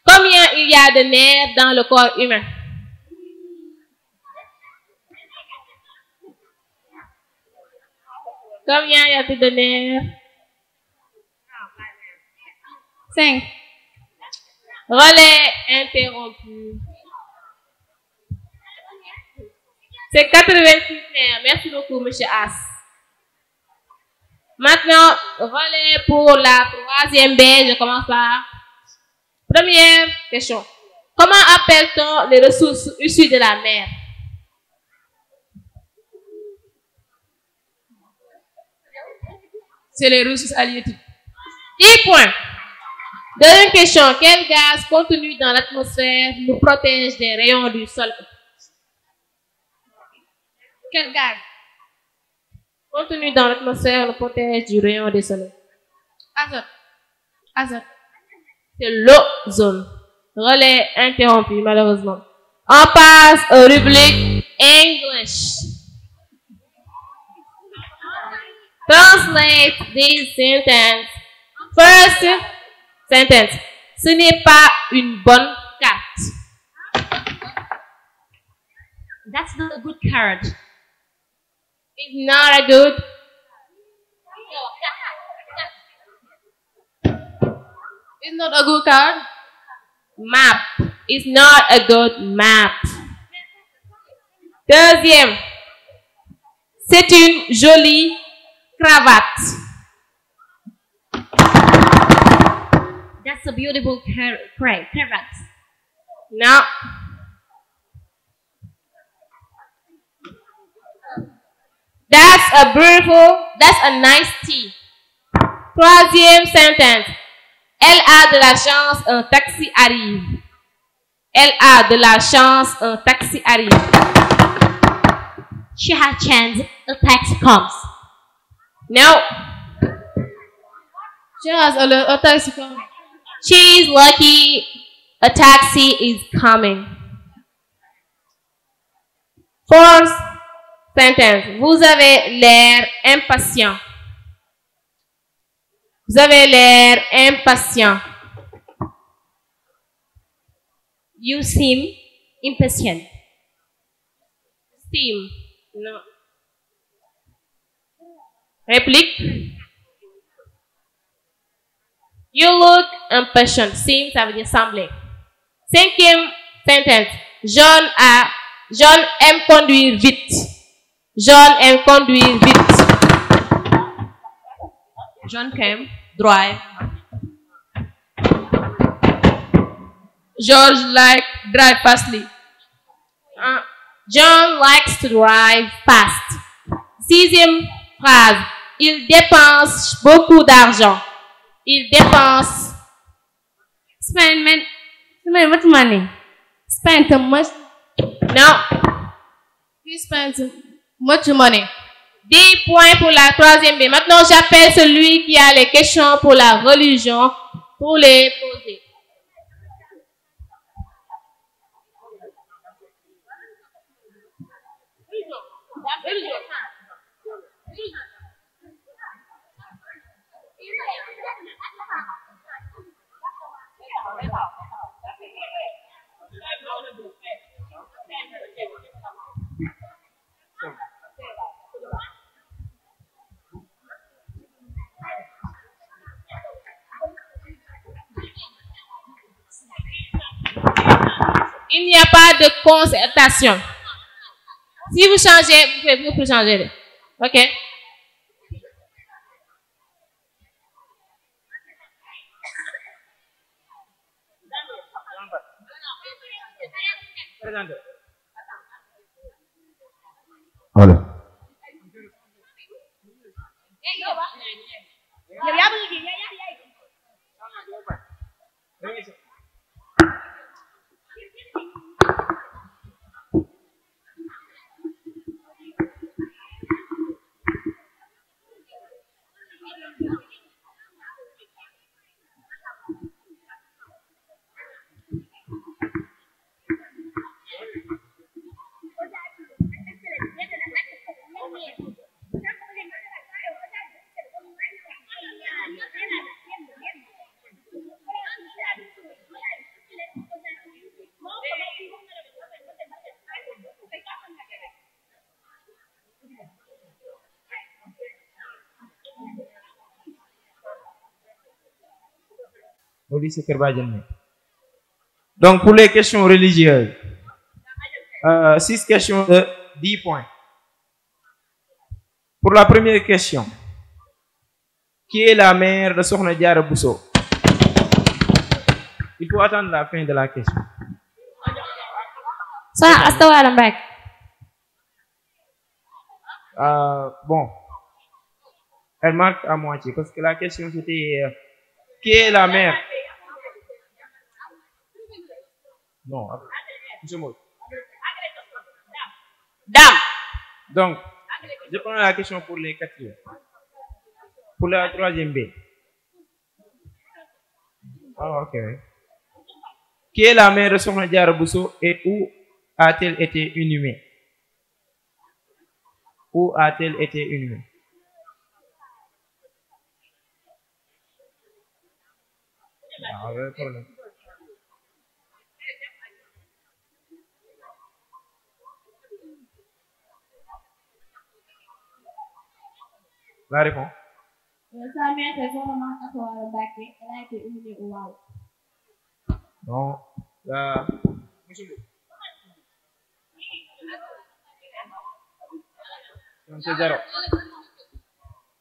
Combien il y a de nerfs dans le corps humain? Combien y a-t-il de nerfs? 5. Relais interrompu. C'est 86 nerfs. Merci beaucoup, monsieur As. Maintenant, relais pour la troisième B. Je commence par première question. Comment appelle-t-on les ressources issues de la mer? C'est les ressources halieutiques. 10 points. Deuxième question. Quel gaz contenu dans l'atmosphère nous protège des rayons du soleil? Quel gaz contenu dans l'atmosphère nous protège du rayon du soleil? Azote. Azote. C'est l'ozone. Relais interrompu, malheureusement. On passe aux rubriques English. Translate this sentence. First sentence. Ce n'est pas une bonne carte. That's not a good card. It's not a good. It's not a good card. Map. It's not a good map. Deuxième. C'est une jolie cravate. That's a beautiful cravat. No. That's a nice tea. Troisième sentence. Elle a de la chance, un taxi arrive. Elle a de la chance, un taxi arrive. She has chance, a taxi comes. No. She has a taxi coming. She is lucky, a taxi is coming. Fourth sentence. Vous avez l'air impatient. Vous avez l'air impatient. You seem impatient. Seem. No. Réplique. You look impatient. Seem, ça veut dire sembler. Cinquième sentence. John aime conduire vite. John aime conduire vite. John can drive. George drive fastly. John likes to drive fast. Sixième phrase. Il dépense beaucoup d'argent. Il dépense. Much money. Spent much. Non. He spent much money. 10 points pour la 3e B. Maintenant, j'appelle celui qui a les questions pour la religion pour les poser. Il n'y a pas de concertation. Si vous changez, vous pouvez changer. OK? Voilà. Au lycée Kerbadjan. Donc, pour les questions religieuses, 6 questions de 10 points. Pour la première question, qui est la mère de Sokhna Diarra Bousso? Il faut attendre la fin de la question. Ça, Astawala Mbacke. Bon, elle marque à moitié parce que la question c'était qui est la mère? Non, monsieur Maud. Dame. Donc, je prends la question pour les 4e. Pour la 3e B. Ah, ok. Qui est la mère de Sokhna Diarra Bousso et où a-t-elle été inhumée? Où a-t-elle été inhumée? Ah, ouais, problème. La réponse. Sa mère, c'est Sokhna Astawala Mbacke. Elle a été inhumée au Waalo. Non.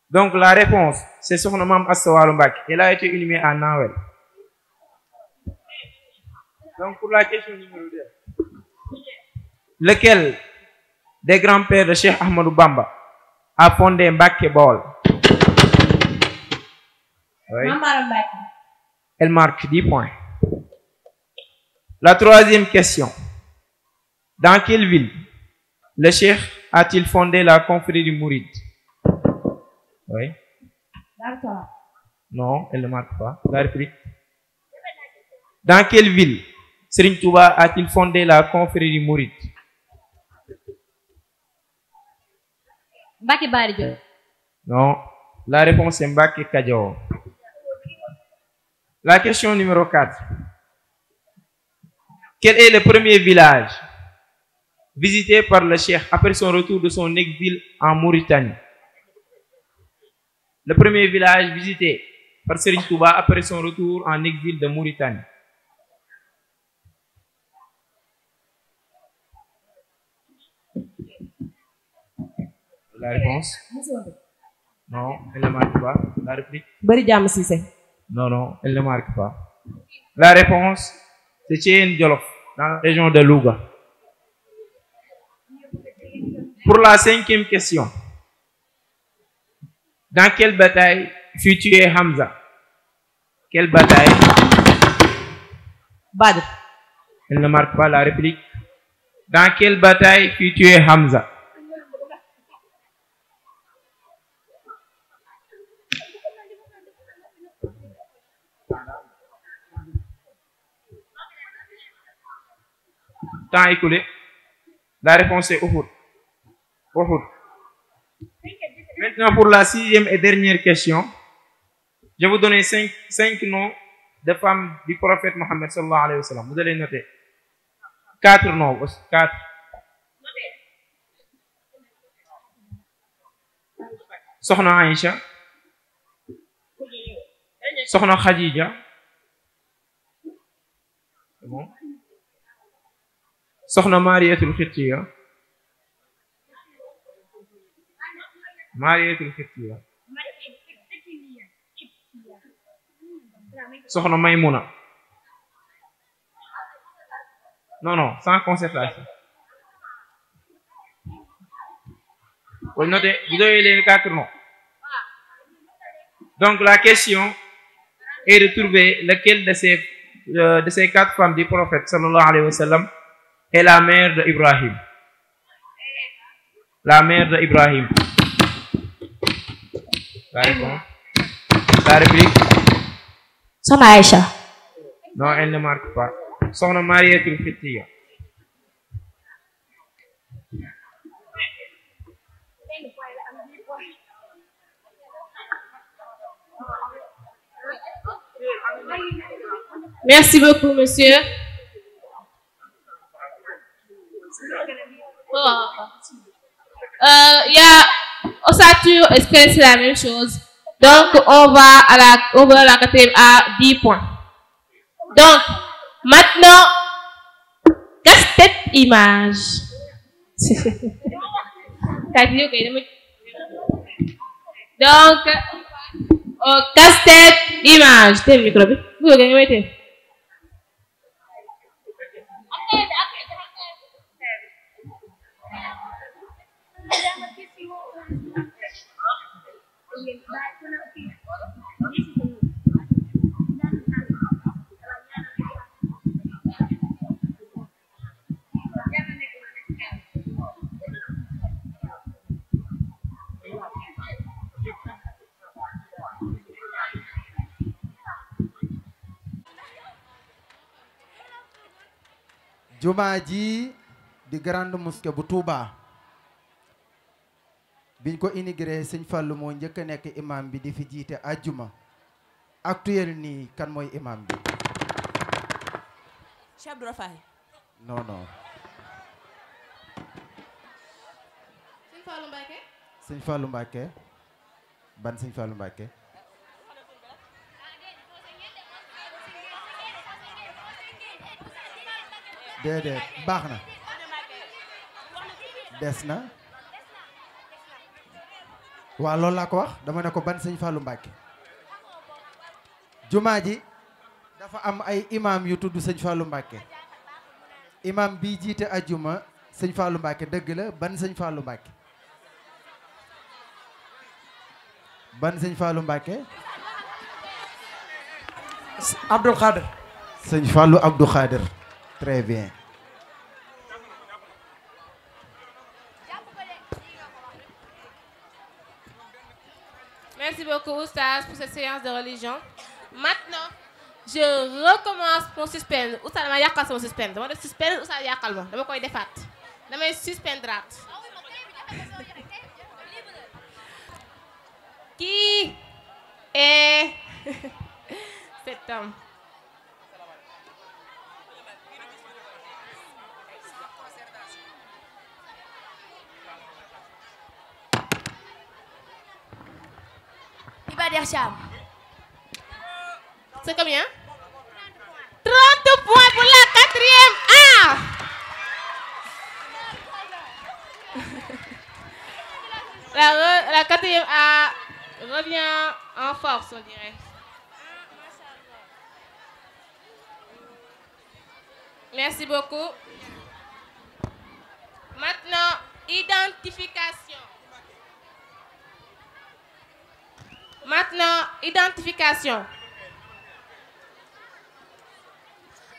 Donc la réponse, c'est Sokhna Mame Asta Walo Mbacke. Elle a été inhumée à Nawel. Donc pour la question numéro 2. Lequel des grands-pères de Cheikh Ahmadou Bamba a fondé Mbacke Bawol? Oui. Elle marque 10 points. La 3e question. Dans quelle ville le Cheikh a-t-il fondé la confrérie mouride? Oui. Non, elle ne marque pas. La réplique. Dans quelle ville Serigne Touba a-t-il fondé la confrérie mouride? Mbacke Bari Diop. Non, la réponse est Mbacke Kadior. La question numéro 4. Quel est le premier village visité par le Cheikh après son retour de son exil en Mauritanie? Le premier village visité par Serigne Touba après son retour en exil de Mauritanie. La réponse? Non, elle ne marque pas. La réplique? Bari Cissé. Non, non, elle ne marque pas. La réponse, c'est Thiène Djolof, dans la région de Louga. Pour la 5e question. Dans quelle bataille fut tué Hamza? Quelle bataille Badr. Elle ne marque pas la réplique. Dans quelle bataille fut tué Hamza? Temps écoulé. La réponse est Uhud. Uhud. Maintenant, pour la 6e et dernière question, je vais vous donner 5 noms de femmes du prophète Mohammed sallallahu alayhi wa sallam. Vous allez noter. 4 noms. 4. Sokhna Aïcha. Sokhna Khadija. C'est bon? Sokhna Mariyatul Khittiya. Mariyatul Khittiya. Sokhna Maymuna. Non, sans concertation. Vous notez, vous avez les 4 noms. Donc la question est de trouver lequel de ces 4 femmes du prophète sallallahu alayhi wa sallam est la mère de Ibrahim. La mère de Ibrahim. La réponse. La réplique. Sokhna Aïcha. Non, elle ne marque pas. Sokhna Mariyatul Khittiya. Merci beaucoup, monsieur. Il y a ossature, est-ce que c'est la même chose? Donc, on va à la 4e à 10 points. Donc, maintenant, casse-tête image. Donc, casse-tête image. T'es le micro, vous avez jumaa ji di grande mosquée bu Touba biñ ko inauguré sëñ Fallou moo njëkk a nekk imam bi di fi jiite àjjuma actuel nii kan mooy imam bi? Cheikh Abdou Rafahi. non. Sëñ Fallou Mbacké. sëñ Fallou Mbacké. ban sëñ Fallou Mbacké? déedéet baax na des na waaw loolu laa ko wax dama ne ko ban sëñ Fallou Mbacké. jumaa ji dafa am ay imam yu tudd sëñ Fallou Mbacké. imam bi jiite ajjuma sëñ Fallou Mbacké dëgg la ban sëñ Fallou Mbacké? ban sëñ Fallou Mbacké? Abdou Khader. sëñ Fallou Abdou Khader. Très bien. Merci beaucoup, Oustaz, pour cette séance de religion. Maintenant, je recommence mon suspense. Oustaz dama yàqal sama suspense. Dama def suspense, Oustaz yàqal ma. Dama koy defaat. Damay suspendraat. Qui est cet homme? Ibadir Cham. C'est combien? 30 points pour la 4e A. La 4e A revient en force, on dirait. Merci beaucoup. Maintenant, identification.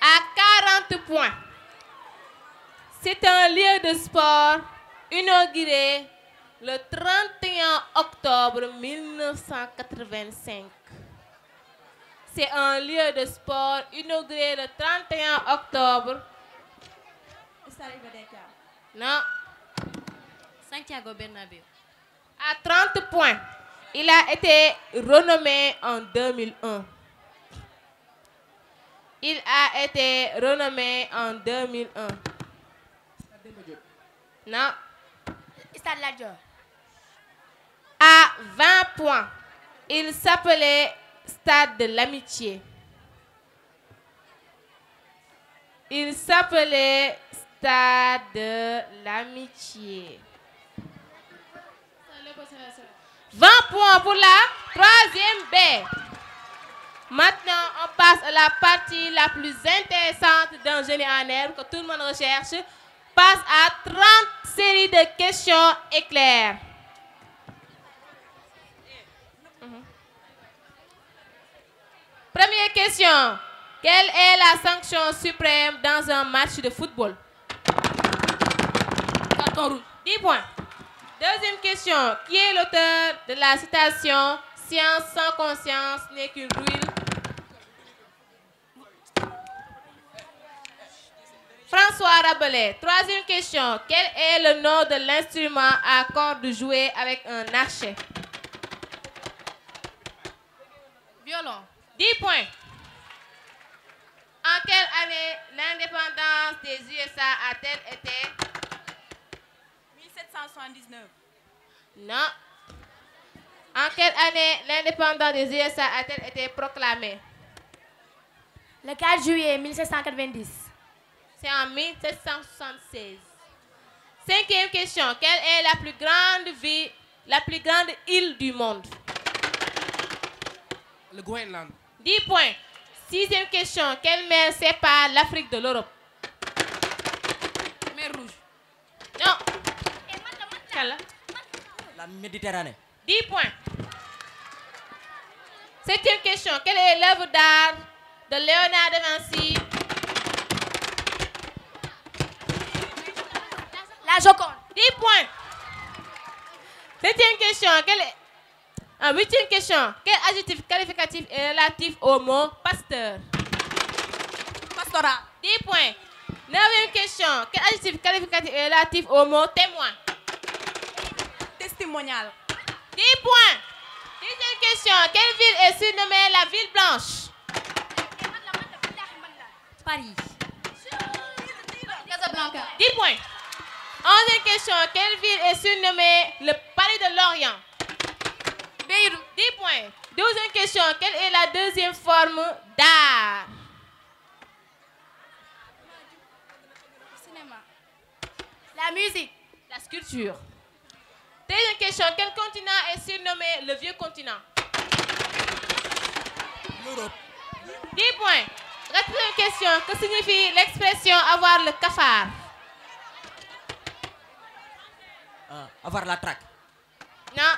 À 30 points. C'est un lieu de sport inauguré le 31 octobre 1985. C'est un lieu de sport inauguré le 31 octobre. Non. Santiago Bernabéu. À 30 points. Il a été renommé en 2001. Il a été renommé en 2001. Non. Stade Lat Dior. À 20 points. Il s'appelait Stade de l'Amitié. Il s'appelait Stade de l'Amitié. 20 points pour la 3e B. Maintenant, on passe à la partie la plus intéressante d'un génie en herbe que tout le monde recherche. Passe à 30 séries de questions éclairs. Première question. Quelle est la sanction suprême dans un match de football? Carton rouge. 10 points. Deuxième question. Qui est l'auteur de la citation « Science sans conscience n'est qu'une ruine » François Rabelais. Troisième question. Quel est le nom de l'instrument à cordes joué avec un archet? Violon. 10 points. En quelle année l'indépendance des USA a-t-elle été? 1779. Non. En quelle année l'indépendance des USA a-t-elle été proclamée? Le 4 juillet 1790. C'est en 1776. Cinquième question. Quelle est la plus grande île du monde? Le Groenland. 10 points. Sixième question. Quelle mer sépare l'Afrique de l'Europe? Mer Rouge. Non. Quelle? La Méditerranée. 10 points. Septième question. Quelle est l'œuvre d'art de Léonard de Vinci? La Joconde. 10 points. Septième question. Huitième question. Quel adjectif qualificatif est relatif au mot pasteur? Pastoral. 10 points. Neuvième question. Quel adjectif qualificatif est relatif au mot témoin? Testimonial. 10 points. Dixième question. Quelle ville est surnommée la ville blanche? Paris. Casablanca. 10 points. Onzième question. Quelle ville est surnommée le Paris de l'Orient? Beyrouth. 10 points. Douzième question. Quelle est la deuxième forme d'art? Cinéma. La musique. La sculpture. Treizième question. Quel continent est surnommé le vieux continent? L'Europe. 10 points. Quatrième question. Que signifie l'expression avoir le cafard? Avoir la traque. Non.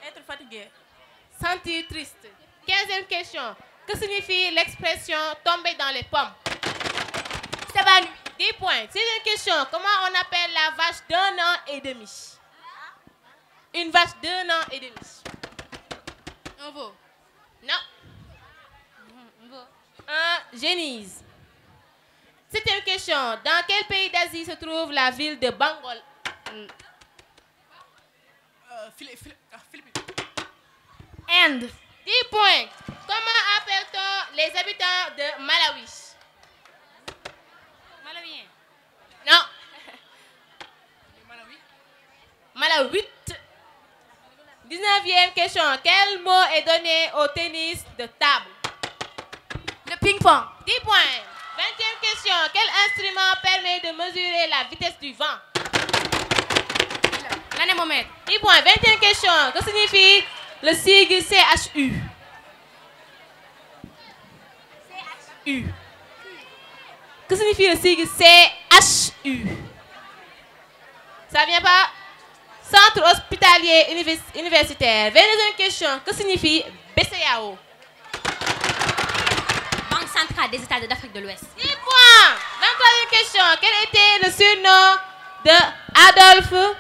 Être fatigué. Sentir triste. 15e question. Que signifie l'expression tomber dans les pommes? S'évanouir. 10 points. 6e question. Comment on appelle la vache d'1 an et demi? Une vache d'1 an et demi. Un veau. Non. Un veau. Un génise. 7e question. Dans quel pays d'Asie se trouve la ville de Bangol? Philippines. Inde. 10 points. Comment appelle-t-on les habitants de Malawi? Malawien. Non. Malawi. 19e question. Quel mot est donné au tennis de table? Le ping-pong. 10 points. 20e question. Quel instrument permet de mesurer la vitesse du vent? L'anémomètre. 10 points. 20e question. Que signifie le sigle CHU? U. Que signifie le sigle CHU? Ça vient pas? Centre hospitalier universitaire. 22e question. Que signifie BCAO? Banque centrale des États d'Afrique de l'Ouest. 10 points. 23e question. Quel était le surnom de Adolphe?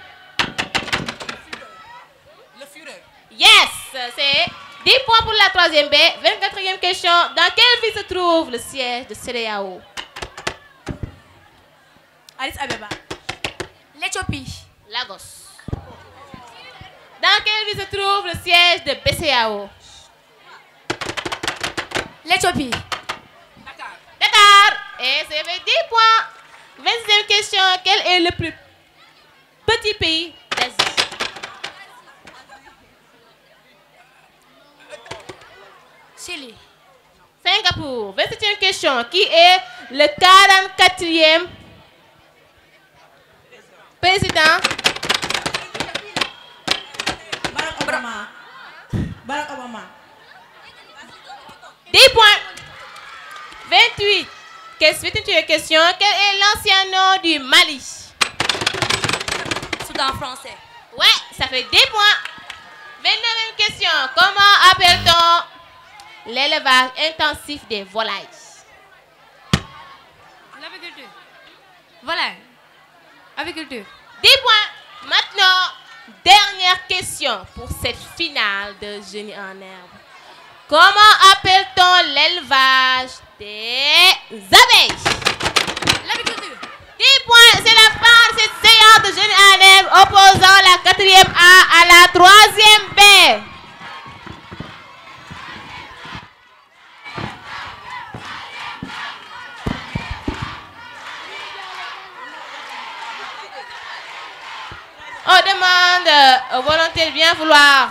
Le Führer. Yes, c'est 10 points pour la 3e B. 24e question. Dans quelle ville se trouve le siège de CEDEAO? Addis Abeba. L'Éthiopie. Lagos. Dans quelle ville se trouve le siège de BCEAO? L'Éthiopie. Dakar. Et c'est 10 points. 26e question. Quel est le plus petit pays d'Asie? Chili. Singapour. 27e question. Qui est le 44e président? Barack Obama. Barack Obama. 10 points. 28. 28e question. Quel est l'ancien nom du Mali? Soudan français. Ouais, ça fait 10 points. 29e question. Comment appelle-t-on l'élevage intensif des volailles? L'aviculture. Volaille. Aviculture. 10 points. Maintenant, dernière question pour cette finale de Génie en herbe. Comment appelle-t-on l'élevage des abeilles? L'aviculture. 10 points, c'est la fin de cette séance de Génie en herbe opposant la 4e A à la 3e B. On demande aux volontaires de bien vouloir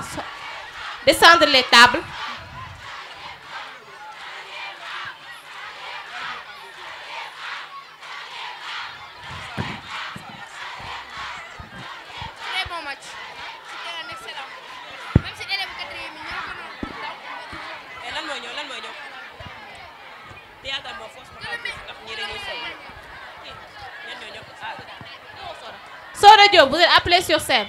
descendre les tables. Très bon match. C'était un excellent. Même si élève 4e yi ñoo gënoon lan mooy ñëw. théâtre moo force ma ndax ñi dañuy fay. ñan ñoo ñëw. Soda Diop, vous êtes appelé sur scène.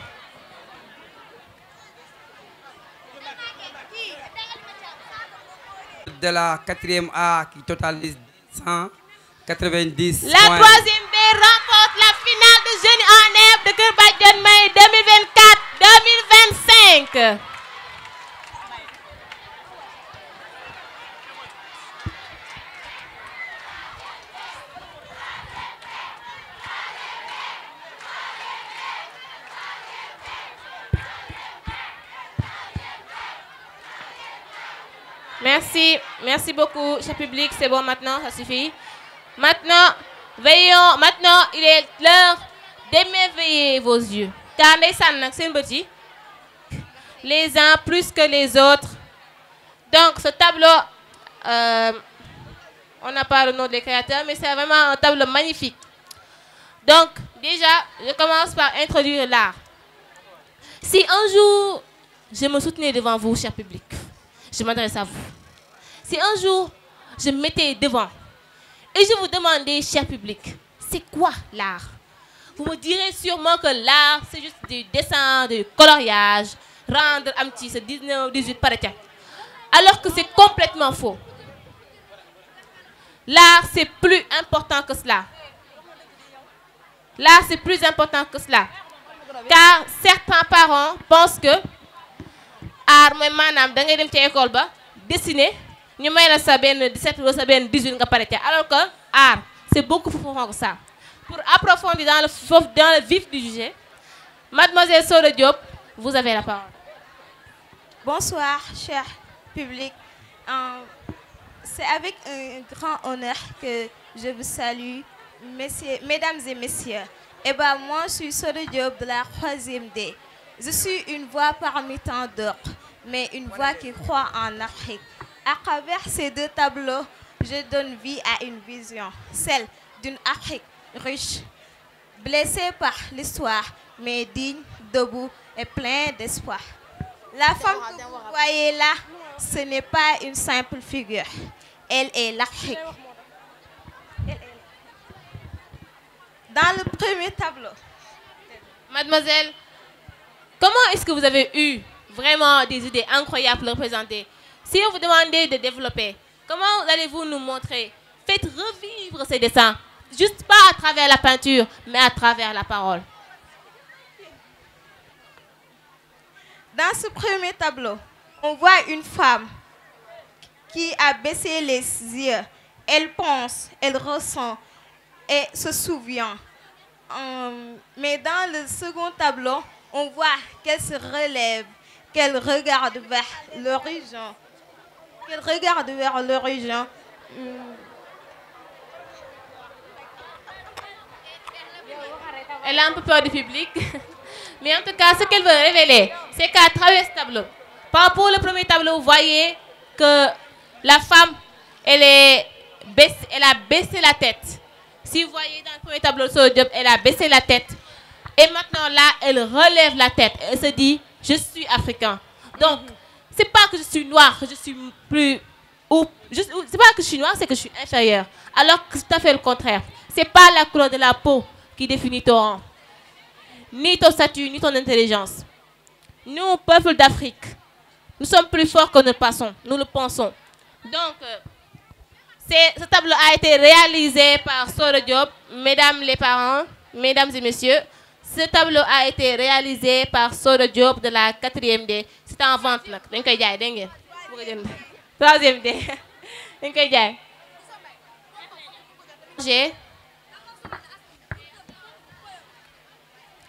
De la 4e A qui totalise 190 La 3e B remporte la finale de Génie en herbe de Kër Badiane May 2024-2025. Merci beaucoup, cher public. C'est bon maintenant, ça suffit. Maintenant, il est l'heure d'émerveiller vos yeux. Car c'est petit, les uns plus que les autres. Donc, ce tableau, on n'a pas le nom des créateurs, mais c'est vraiment un tableau magnifique. Donc, déjà, je commence par introduire l'art. Si un jour, je me soutenais devant vous, cher public, je m'adresse à vous. Si un jour, je me mettais devant et je vous demandais, cher public, c'est quoi l'art? Vous me direz sûrement que l'art, c'est juste du dessin, du coloriage, rendre un petit, ce 19 18 par exemple. Alors que c'est complètement faux. L'art, c'est plus important que cela. L'art, c'est plus important que cela. Car certains parents pensent que art, mooy maanaam da ngay dem ci école ba dessiner ñu may la sa benn 17 ou sa benn 18 nga pare ca, alors que art, c'est beaucoup plus profond que ça. Pour approfondir dans le vif du sujet, Mademoiselle Soda Diop, vous avez la parole. Bonsoir, cher public. C'est avec un grand honneur que je vous salue, mesdames et messieurs. Eh bien, moi, je suis Soda Diop de la 3e D. Je suis une voix parmi tant d'autres, mais une voix qui croit en Afrique. À travers ces deux tableaux, je donne vie à une vision, celle d'une Afrique riche, blessée par l'histoire, mais digne, debout et plein d'espoir. La femme que vous voyez là, ce n'est pas une simple figure. Elle est l'Afrique. Dans le premier tableau. Mademoiselle, comment est-ce que vous avez eu vraiment des idées incroyables pour le représenter? Si on vous demandait de développer, Comment allez-vous nous montrer? Faites revivre ces dessins, juste pas à travers la peinture, mais à travers la parole. Dans ce premier tableau, on voit une femme qui a baissé les yeux. Elle pense, elle ressent et se souvient. Mais dans le second tableau, on voit qu'elle se relève, qu'elle regarde vers l'horizon. Qu'elle regarde vers l'horizon. Elle a un peu peur du public. Mais en tout cas, ce qu'elle veut révéler, c'est qu'à travers ce tableau, par rapport au premier tableau, vous voyez que la femme, elle a baissé la tête. Si vous voyez dans le premier tableau sur le job, elle a baissé la tête. Et maintenant là, elle relève la tête. Elle se dit, je suis africain. Donc, c'est pas que je suis noire, que je suis plus... C'est pas que je suis noire, c'est que je suis inférieure. Alors que c'est tout à fait le contraire. C'est pas la couleur de la peau qui définit ton rang, ni ton statut, ni ton intelligence. Nous, peuple d'Afrique, nous sommes plus forts que nous le pensons. Donc, ce tableau a été réalisé par Soro Diop, mesdames les parents, mesdames et messieurs. Ce tableau a été réalisé par Soro Diop de la 4e D. C'est en vente. Troisième D.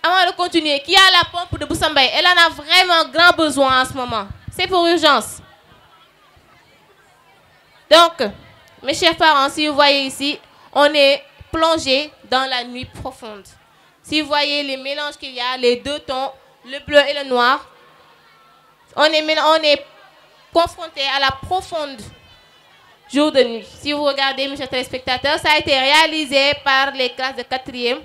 Avant de continuer, qui a la pompe de Boussambay? Elle en a vraiment grand besoin en ce moment. C'est pour urgence. Donc, mes chers parents, si vous voyez ici, on est plongé dans la nuit profonde. Si vous voyez les mélanges qu'il y a, les deux tons, le bleu et le noir, on est confronté à la profonde jour de nuit. Si vous regardez, mes chers téléspectateurs, ça a été réalisé par les classes de 4e.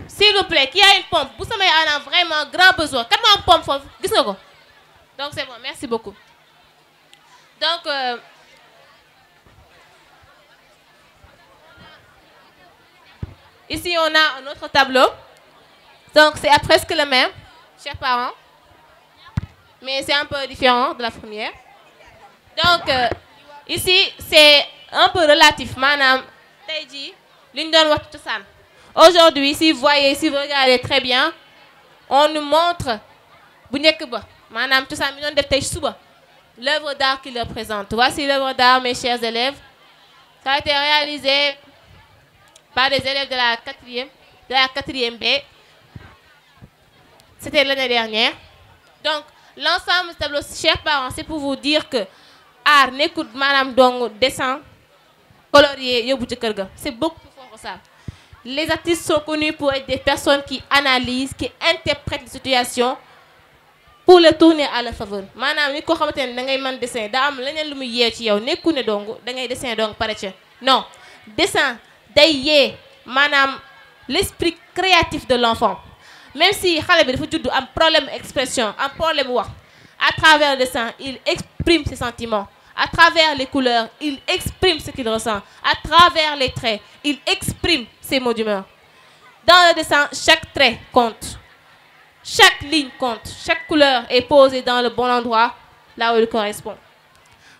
S'il vous plaît, qui a une pompe? Vous savez, on a vraiment grand besoin. Quand on a une pompe, donc c'est bon, merci beaucoup. Donc, ici on a un autre tableau. Donc c'est presque le même, chers parents. Mais c'est un peu différent de la première. Donc, ici c'est un peu relatif. Madame, aujourd'hui, si vous voyez, si vous regardez très bien, on nous montre l'œuvre d'art qu'il représente. Voici l'œuvre d'art, mes chers élèves. Ça a été réalisé par des élèves de la 4e B. C'était l'année dernière. Donc, l'ensemble du tableau, chers parents, c'est pour vous dire que art n'écoute madame Dong dessin colorié, c'est beaucoup plus fort que ça. Les artistes sont connus pour être des personnes qui analysent, qui interprètent les situations pour les tourner à leur faveur. Madame, ni ko xamantene da ngay man dessin da am leneen lu muy yé ci yow nekku ne dong da ngay dessin donc paré ci. Non, dessin day yé madame l'esprit créatif de l'enfant. Même si xalé bi dafa judd am problème expression, am problème wax, à travers le dessin, il exprime ses sentiments. À travers les couleurs, il exprime ce qu'il ressent. À travers les traits, il exprime ses mots d'humeur. Dans le dessin, chaque trait compte. Chaque ligne compte. Chaque couleur est posée dans le bon endroit, là où elle correspond.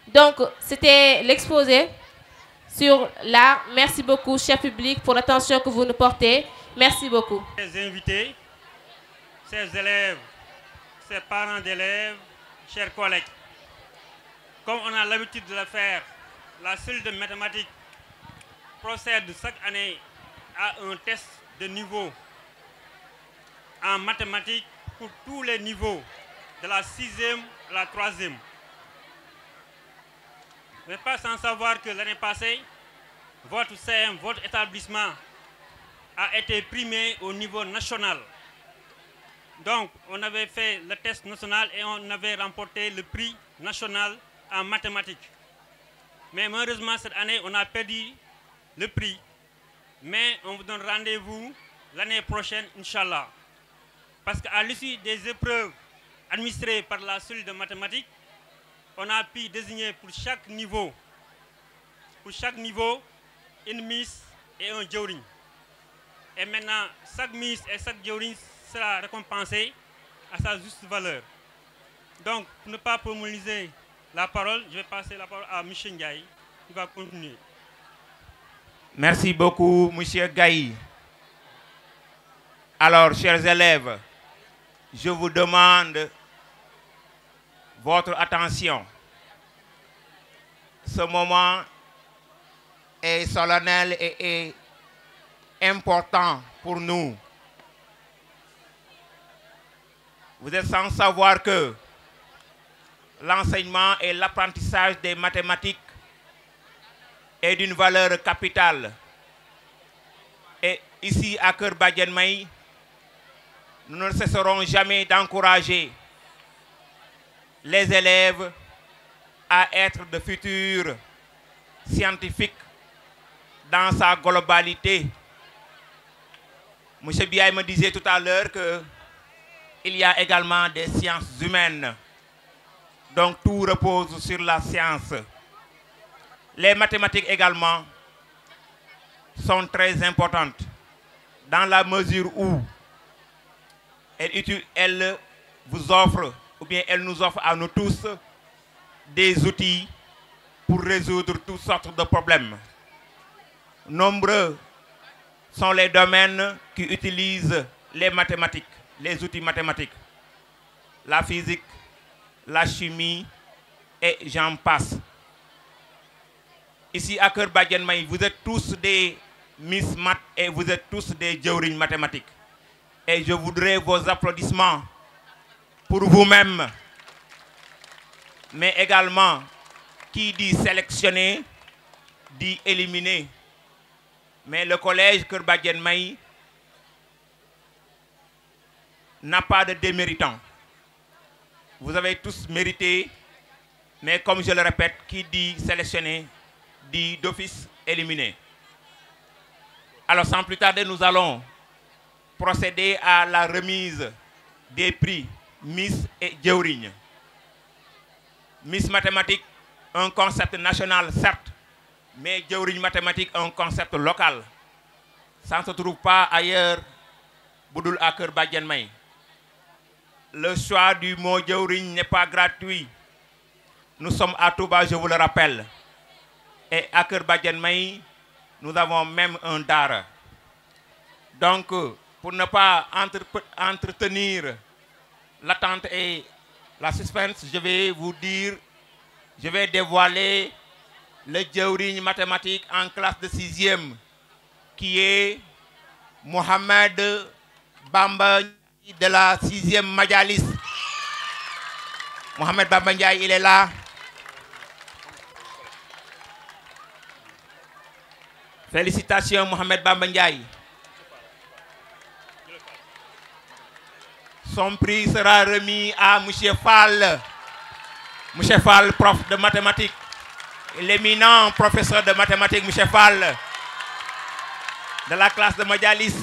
Donc, c'était l'exposé sur l'art. Merci beaucoup, cher public, pour l'attention que vous nous portez. Merci beaucoup. Chers invités, chers élèves, chers parents d'élèves, chers collègues, comme on a l'habitude de le faire, la cellule de mathématiques procède chaque année à un test de niveau en mathématiques pour tous les niveaux, de la 6e à la 3e. Vous n'êtes pas sans savoir que l'année passée, votre CM, votre établissement a été primé au niveau national. Donc, on avait fait le test national et on avait remporté le prix national en mathématiques. Mais malheureusement, cette année, on a perdu le prix. Mais on vous donne rendez-vous l'année prochaine, Inch'Allah. Parce qu'à l'issue des épreuves administrées par la cellule de mathématiques, on a pu désigner pour chaque niveau, une Miss et un Djawriñ. Et maintenant, chaque Miss et chaque Djawriñ sera récompensé à sa juste valeur. Donc, pour ne pas monopoliser la parole, je vais passer la parole à M. Ndiaye, qui va continuer. Merci beaucoup, M. Gaï. Alors, chers élèves, je vous demande votre attention. Ce moment est solennel et important pour nous. Vous êtes sans savoir que l'enseignement et l'apprentissage des mathématiques est d'une valeur capitale. Et ici, à Keur Badiane May, nous ne cesserons jamais d'encourager les élèves à être de futurs scientifiques dans sa globalité. M. Biaye me disait tout à l'heure qu'il y a également des sciences humaines. Donc tout repose sur la science. Les mathématiques également sont très importantes dans la mesure où elles vous offrent, ou bien elles nous offrent à nous tous des outils pour résoudre toutes sortes de problèmes. Nombreux sont les domaines qui utilisent les mathématiques, les outils mathématiques. La physique, la chimie et j'en passe. Ici à Keur Badiane May, vous êtes tous des Miss Math et vous êtes tous des jawriñ mathématiques. Et je voudrais vos applaudissements pour vous-même. Mais également, qui dit sélectionner, dit éliminer. Mais le collège Keur Badiane May n'a pas de déméritant. Vous avez tous mérité, mais comme je le répète, qui dit sélectionner, dit d'office éliminé. Alors sans plus tarder, nous allons procéder à la remise des prix Miss et jawriñ. Miss mathématique, un concept national certes, mais jawriñ mathématique, un concept local. Ça ne se trouve pas ailleurs, budul à Keur Badiane May. Le choix du mot jawriñ n'est pas gratuit. Nous sommes à Touba, je vous le rappelle. Et à Keur Badiane May, nous avons même un daara. Donc, pour ne pas entretenir l'attente et la suspense, je vais dévoiler le jawriñ mathématique en classe de 6e, qui est Mohamed Bamba de la 6e Majalis. Mohamed Bamba Ndiaye, il est là. Félicitations Mohamed Bamba Ndiaye. Son prix sera remis à M. Fall. M. Fall, prof de mathématiques. L'éminent professeur de mathématiques, M. Fall, de la classe de Majalis.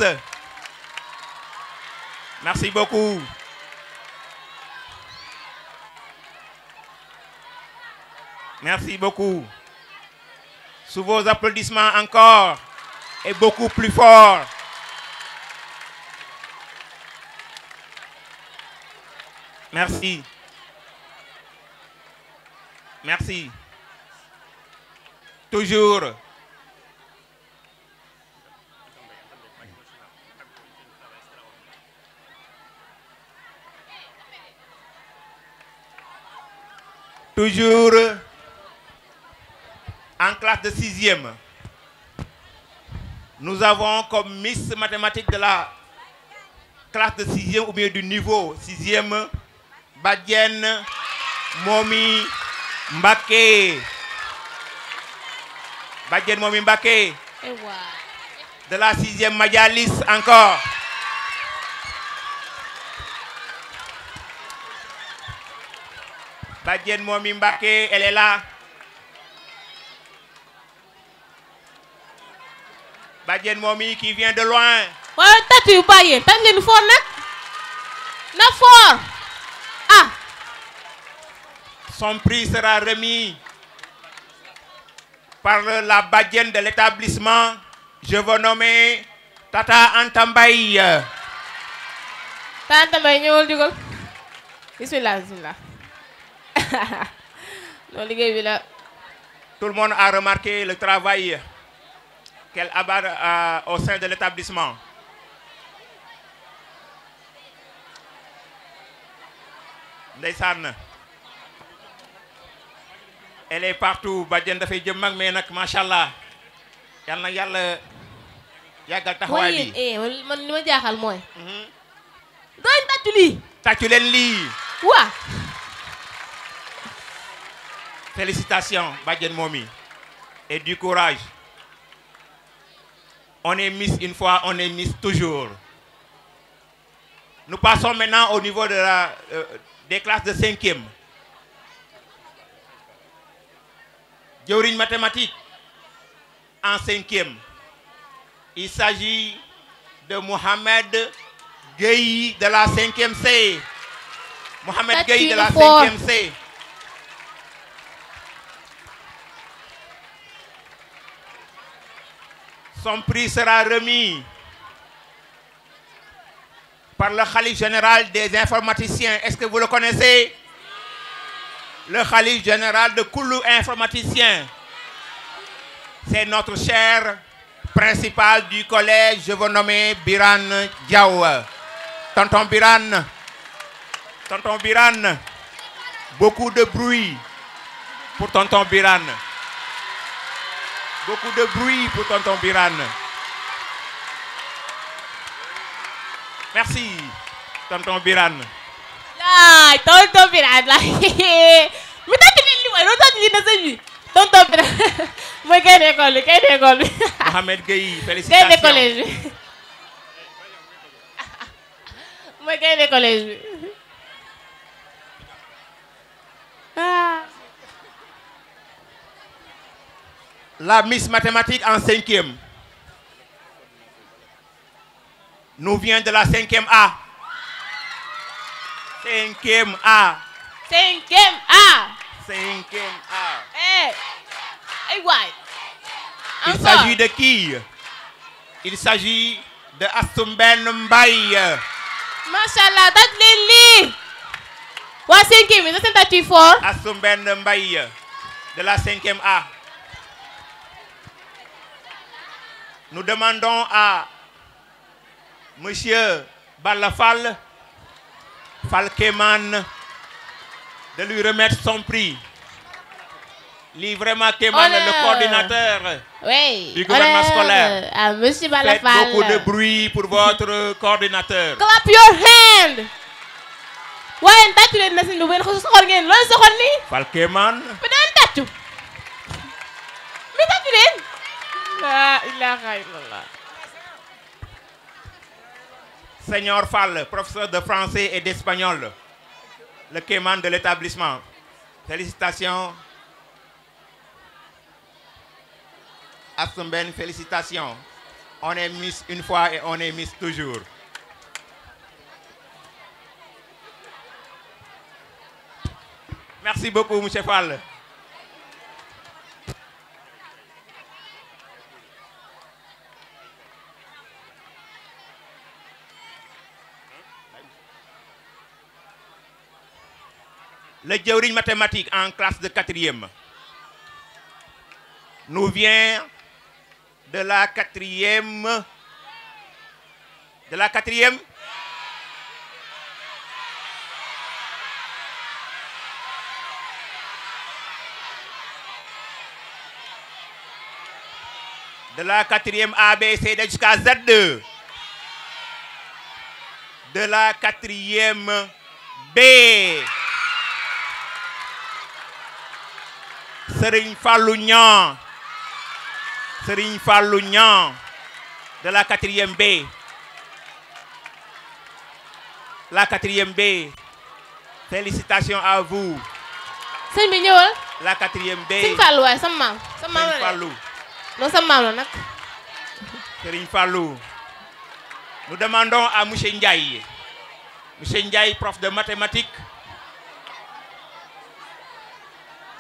Merci beaucoup. Merci beaucoup. Sous vos applaudissements encore et beaucoup plus fort. Merci. Merci. Toujours. Toujours en classe de 6e. Nous avons comme Miss mathématiques de la classe de 6e ou bien du niveau 6e, Badiane Momi Mbaké. Badiane Momi Mbaké. De la 6e Majalis encore. Badiane Momi Mbaké, elle est là. Badiane Momi qui vient de loin. Ouais, tatu baye, tan ngeen for nak. Na for. Ah. Son prix sera remis par la badienne de l'établissement. Je veux nommer Tata Antambaye. Tata Mbaye ñëwal jugal. Bismillah, bismillah. Tout le monde a remarqué le travail qu'elle abat au sein de l'établissement. Ndeysaan, elle est partout. Badiane dafay jëm mag mais nag macha allah yal na yàlla yàggal taxawaay bi. man li ma jaaxal mooy. doy tàccu lii. tàccu leen lii. Waa. Félicitations Badiane Momi et du courage. On est Miss une fois, on est Miss toujours. Nous passons maintenant au niveau de des classes de 5e. Jawriñ mathématiques en 5e. Il s'agit de Mohamed Gueye de la 5e C. Mohamed Gueye de la 5e C. Son prix sera remis par le khalife général des informaticiens. Est-ce que vous le connaissez? Le khalife général de Koulou informaticien. C'est notre cher principal du collège, je veux nommer Birane Diaw. Tonton Birane, beaucoup de bruit pour Tonton Birane. Beaucoup de bruit pour Tonton Birane. Merci, Tonton Birane. Là, Tonton Birane, là. Mais t'as dit lui, ouais, Tonton Birane. Moi, quelle école. Mohamed Gueye, félicitations. Quelle collège. Moi, quelle collège. Ah. La Miss Mathématiques en 5e nous vient de la 5e A. 5e A. 5e A. 5e A. Eh, ouais. Il s'agit de qui? Il s'agit de Assoumben Mbaye. Machallah, that's Lily. What 5e? Is that too far? Assoumben Mbaye de la 5e A. Nous demandons à Monsieur Balafal Falkeman de lui remettre son prix. Lui vraiment Keman, le coordinateur du gouvernement scolaire. À Monsieur Balafal. Faites beaucoup de bruit pour votre coordinateur. Clap your hand. Ouais, tatu len nasin lu ben ko soxor ngeen loy soxor ni. Falkeman. Mais dan tatu. Mais tatu len. La ilaha illallah. Seigneur Fall, professeur de français et d'espagnol, le Kéman de l'établissement. Félicitations. Assoumben, félicitations. On est Miss une fois et on est Miss toujours. Merci beaucoup, M. Fall. Le jawriñ mathématique en classe de 4e nous vient de la 4e. De la 4e. De la 4e A, B, C, D jusqu'à Z2. De la 4e B. Serigne Fallou Niang. Serigne Fallou Niang de la 4e B. La 4e B. Félicitations à vous. Sëñ bi ñëwal. La 4e B. Serigne Fallou waay sama maam. Sama maam Serigne Fallou. Non sama maam la nag. Serigne Fallou. Nous demandons à M. Ndiaye. M. Ndiaye, prof de mathématiques,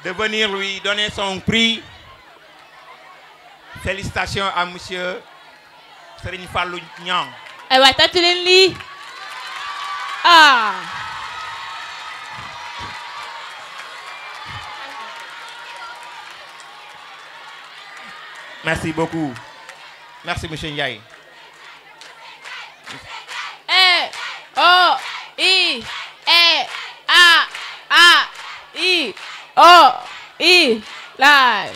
de venir lui donner son prix. Félicitations à M. Serigne Fallou Niang. Ay waay tàccu leen lii. Ah. Merci beaucoup. Merci, monsieur Ndiaye. E, O, I, E, A, I, O, I, la.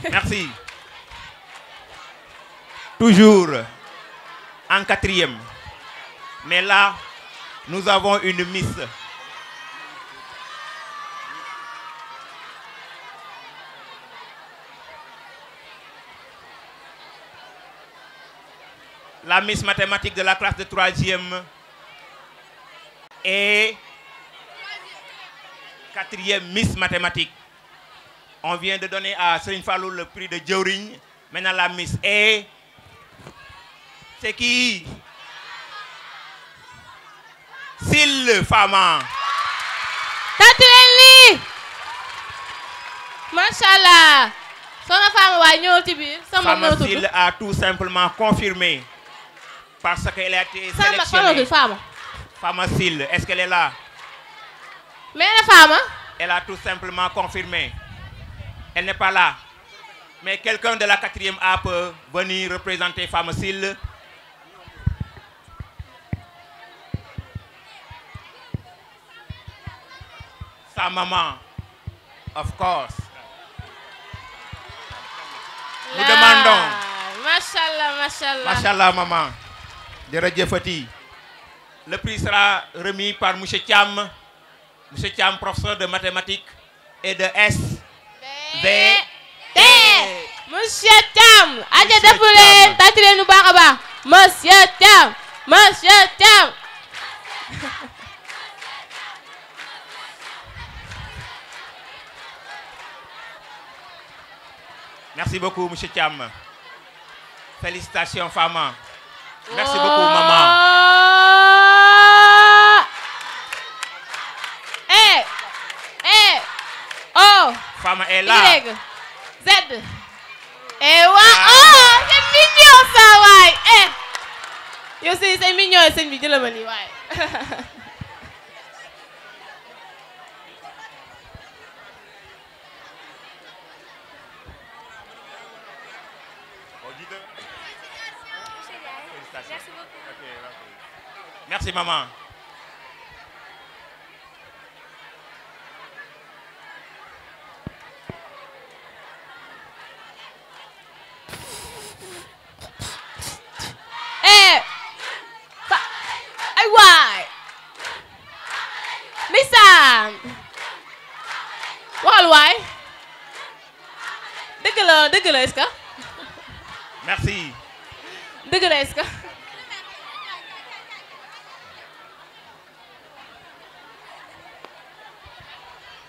Merci. Toujours en 4e. Mais là, nous avons une Miss. La Miss mathématique de la classe de 3e et 4e Miss mathématique. On vient de donner à Serigne Fallou le prix de Diaourigne. Maintenant la Miss est... C'est qui? Syll Fama. Tatueli. Machallah. Sona Fama wa ñëw ci biir. Sama Fama moo tudd. Syll a tout simplement confirmé parce qu'elle a été sélectionnée. Fama Syll, est-ce qu'elle est là? Mais la Fama? Elle a tout simplement confirmé. Elle n'est pas là. Mais quelqu'un de la 4e A peut venir représenter Fama Syll. Sa maman, of course. Nous demandons. Machallah, machallah. Machallah, maman. Jërëjëfati. Le prix sera remis par M. Thiam. M. Thiam, professeur de mathématiques et de S.V. Monsieur Thiam. Aja defuleen. Tàccu leen bu baax a baax. Monsieur Thiam. Monsieur Thiam. Merci beaucoup, M. Thiam. Félicitations, Fama. Merci beaucoup, maman. O. Fama est là. Y. Z. Et wa. Oh, c'est mignon ça, waay. Yow si c'est mignon sëñ bi jëlal ma nii waay. Merci, maman. Ay waay. Ndeysaan. Waxal waay. Dëgg la est-ce que? Merci. Dëgg la est-ce que?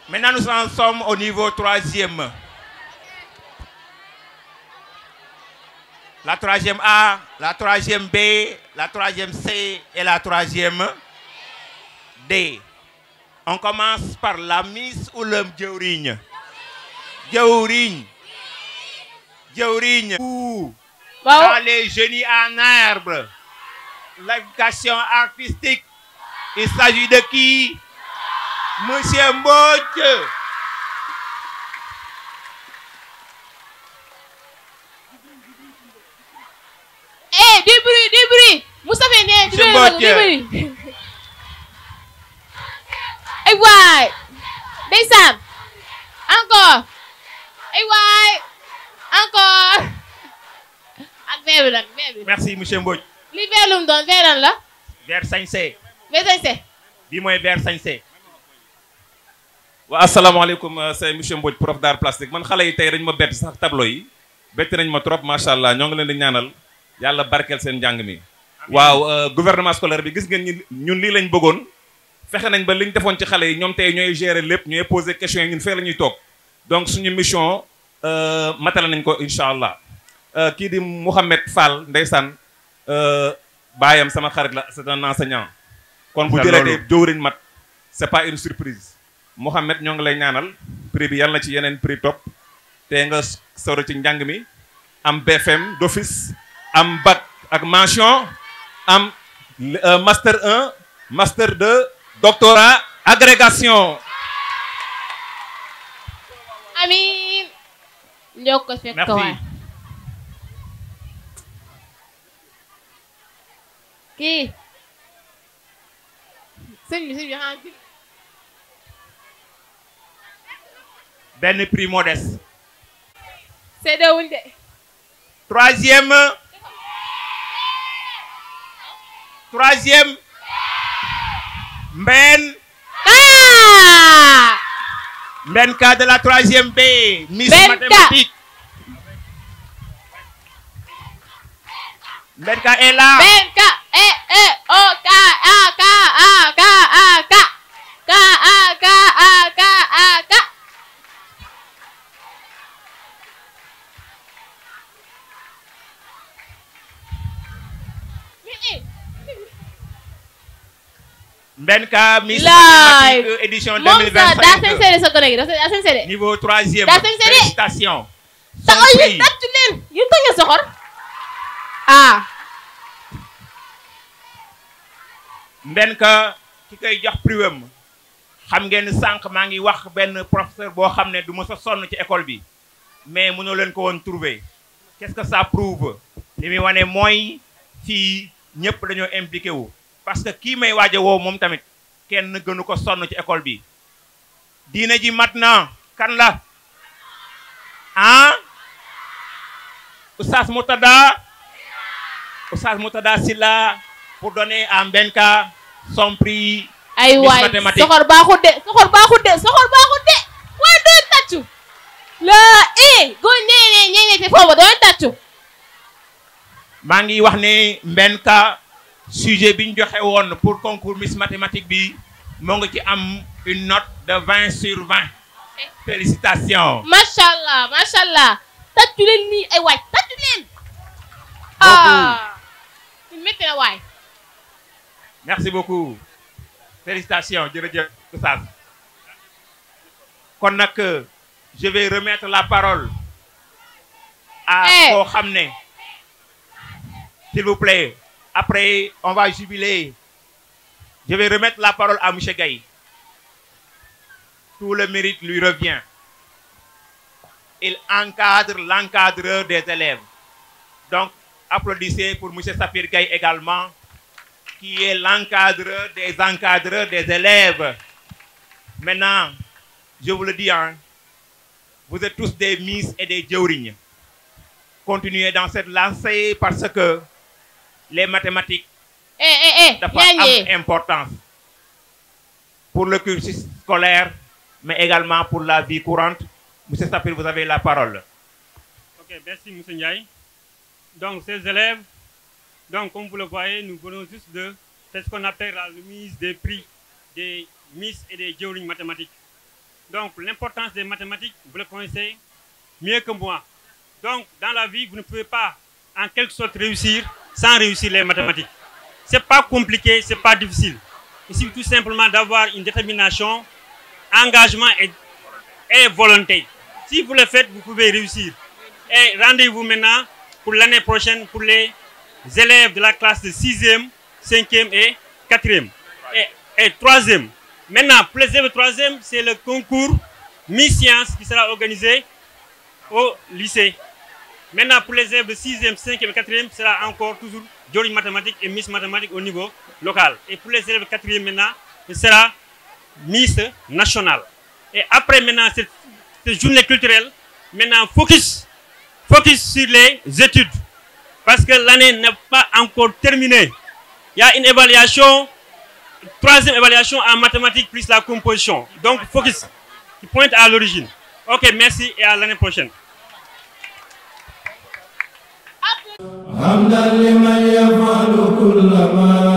Maintenant, nous en sommes au niveau 3e. La 3e A, la 3e B, la 3e C et la 3e D. On commence par la Miss ou le Diaourigne? Diaourigne. Diaourigne. Dans les génies en herbe, l'éducation artistique, il s'agit de qui? Monsieur Mbodj. Du bruit. Moustapha Ndiaye, du bruit. Ay waay. Ndeysaan. Encore. Ay waay. Encore. Ak verre bi nag, verre bi. Merci, monsieur Mbodj. Li verre lu mu doon, verre lan la? Verre sañse. Verre sañse. Bi mooy verre sañse. Wa asalaamaaleykum, c'est monsieur Mbodj, prof d'art plastique. Man xale yi tey dañ ma bett sax tableau yi. Bett nañ ma trop, macha allah. Ñoo ngi leen di ñaanal yàlla barkeel seen njàng mi. Waaw, gouvernement scolaire bi gis ngeen ñun lii lañ bëggoon. Fexe nañ ba liñ defoon ci xale yi ñoom tey ñooy gérer lépp, ñooy poser question yi ñun fee la ñuy toog. Donc suñu mission matale nañ ko incha allah. Kii di Mouhamed Fall ndeysaan baayam sama xarit la, c'est un enseignant. Kon bu jëlee tey Diaourigne mat, c'est pas une surprise. Mouhamed ñoo ngi lay ñaanal prix bi yàlla na ci yeneen prix top te nga soro ci njàng mi am BFM d'office am bac ak mention am master 1 master 2 doctorat agrégation. Amiin. Ñoo ko fekk waay. kii sëñ bi xam benn prix modeste. séddewuñ de. troisième Mbène Mbène Ka de la 3e B, Miss Mathématiques. Mbène Ka est là. Mbène Ka K. Mbène Ka Miss Mathématiques édition 2025. Niveau 3e. Félicitations. Mbène Ka ki koy jox priwam xam ngeen sànq maa ngi wax benn professeur boo xam ne du ma sa sonn ci école bi mais mënoo leen ko woon trouver. Qu'est-ce que ça prouve? li muy wane mooy fii ñëpp dañoo impliqué wu. parce que kii may waaja woo moom tamit kenn gënu ko sonn ci école bi. diine ji mat na kan la ah Oustaz Moutada Sylla pour donner à Mbène Ka son prix. ay waay soxor baaxut de waaye doon tàccu la góor ñeene te foofu doon tàccu. maa ngi wax ne Mbène Ka sujet bi ñu joxe woon pour concours Miss Mathématiques bi moo ngi ci am une note de 20 sur 20. Félicitations. macha allah tàccu leen nii ay waay tàccu leen. métti na waay. Merci beaucoup. Félicitations jërëjëf Oustaz. kon nag je vais remettre la parole à koo xam ne s'il vous plaît après on va jubiler. Je vais remettre la parole à monsieur Gaye. Tout le mérite lui revient. Il encadre l'encadreur des élèves. Donc applaudissez pour monsieur Safir Gaye également, qui est l'encadreur des élèves. Maintenant, je vous le dis, hein, vous êtes tous des Miss et des jawriñ. Continuez dans cette lancée parce que les mathématiques dafa am importance pour le cursus scolaire, mais également pour la vie courante. Monsieur Safir, vous avez la parole. Ok, merci monsieur Ndiaye. Donc ces élèves, donc comme vous le voyez, nous venons juste de faire ce qu'on appelle la remise des prix des Miss et des jawriñ mathématiques. Donc l'importance des mathématiques, vous le connaissez mieux que moi. Donc dans la vie, vous ne pouvez pas en quelque sorte réussir sans réussir les mathématiques. C'est pas compliqué, c'est pas difficile. Il suffit tout simplement d'avoir une détermination, engagement et volonté. Si vous le faites, vous pouvez réussir. Et rendez-vous maintenant pour l'année prochaine pour les élèves de la classe de 6e, 5e et 4e. Et 3e. Maintenant, pour les élèves de 3e, c'est le concours Miss Science qui sera organisé au lycée. Maintenant, pour les élèves de 6e, 5e et 4e, ce sera encore toujours jawriñ mathématiques et Miss Mathématiques au niveau local. Et pour les élèves de 4e maintenant, ce sera Miss nationale. Et après maintenant cette journée culturelle, maintenant focus sur les études. Parce que l'année n'est pas encore terminée. Il y a une évaluation, 3e évaluation en mathématiques plus la composition. Donc focus, qui pointe à l'origine. Ok, merci et à l'année prochaine. حمدا لمن يفعل كل ما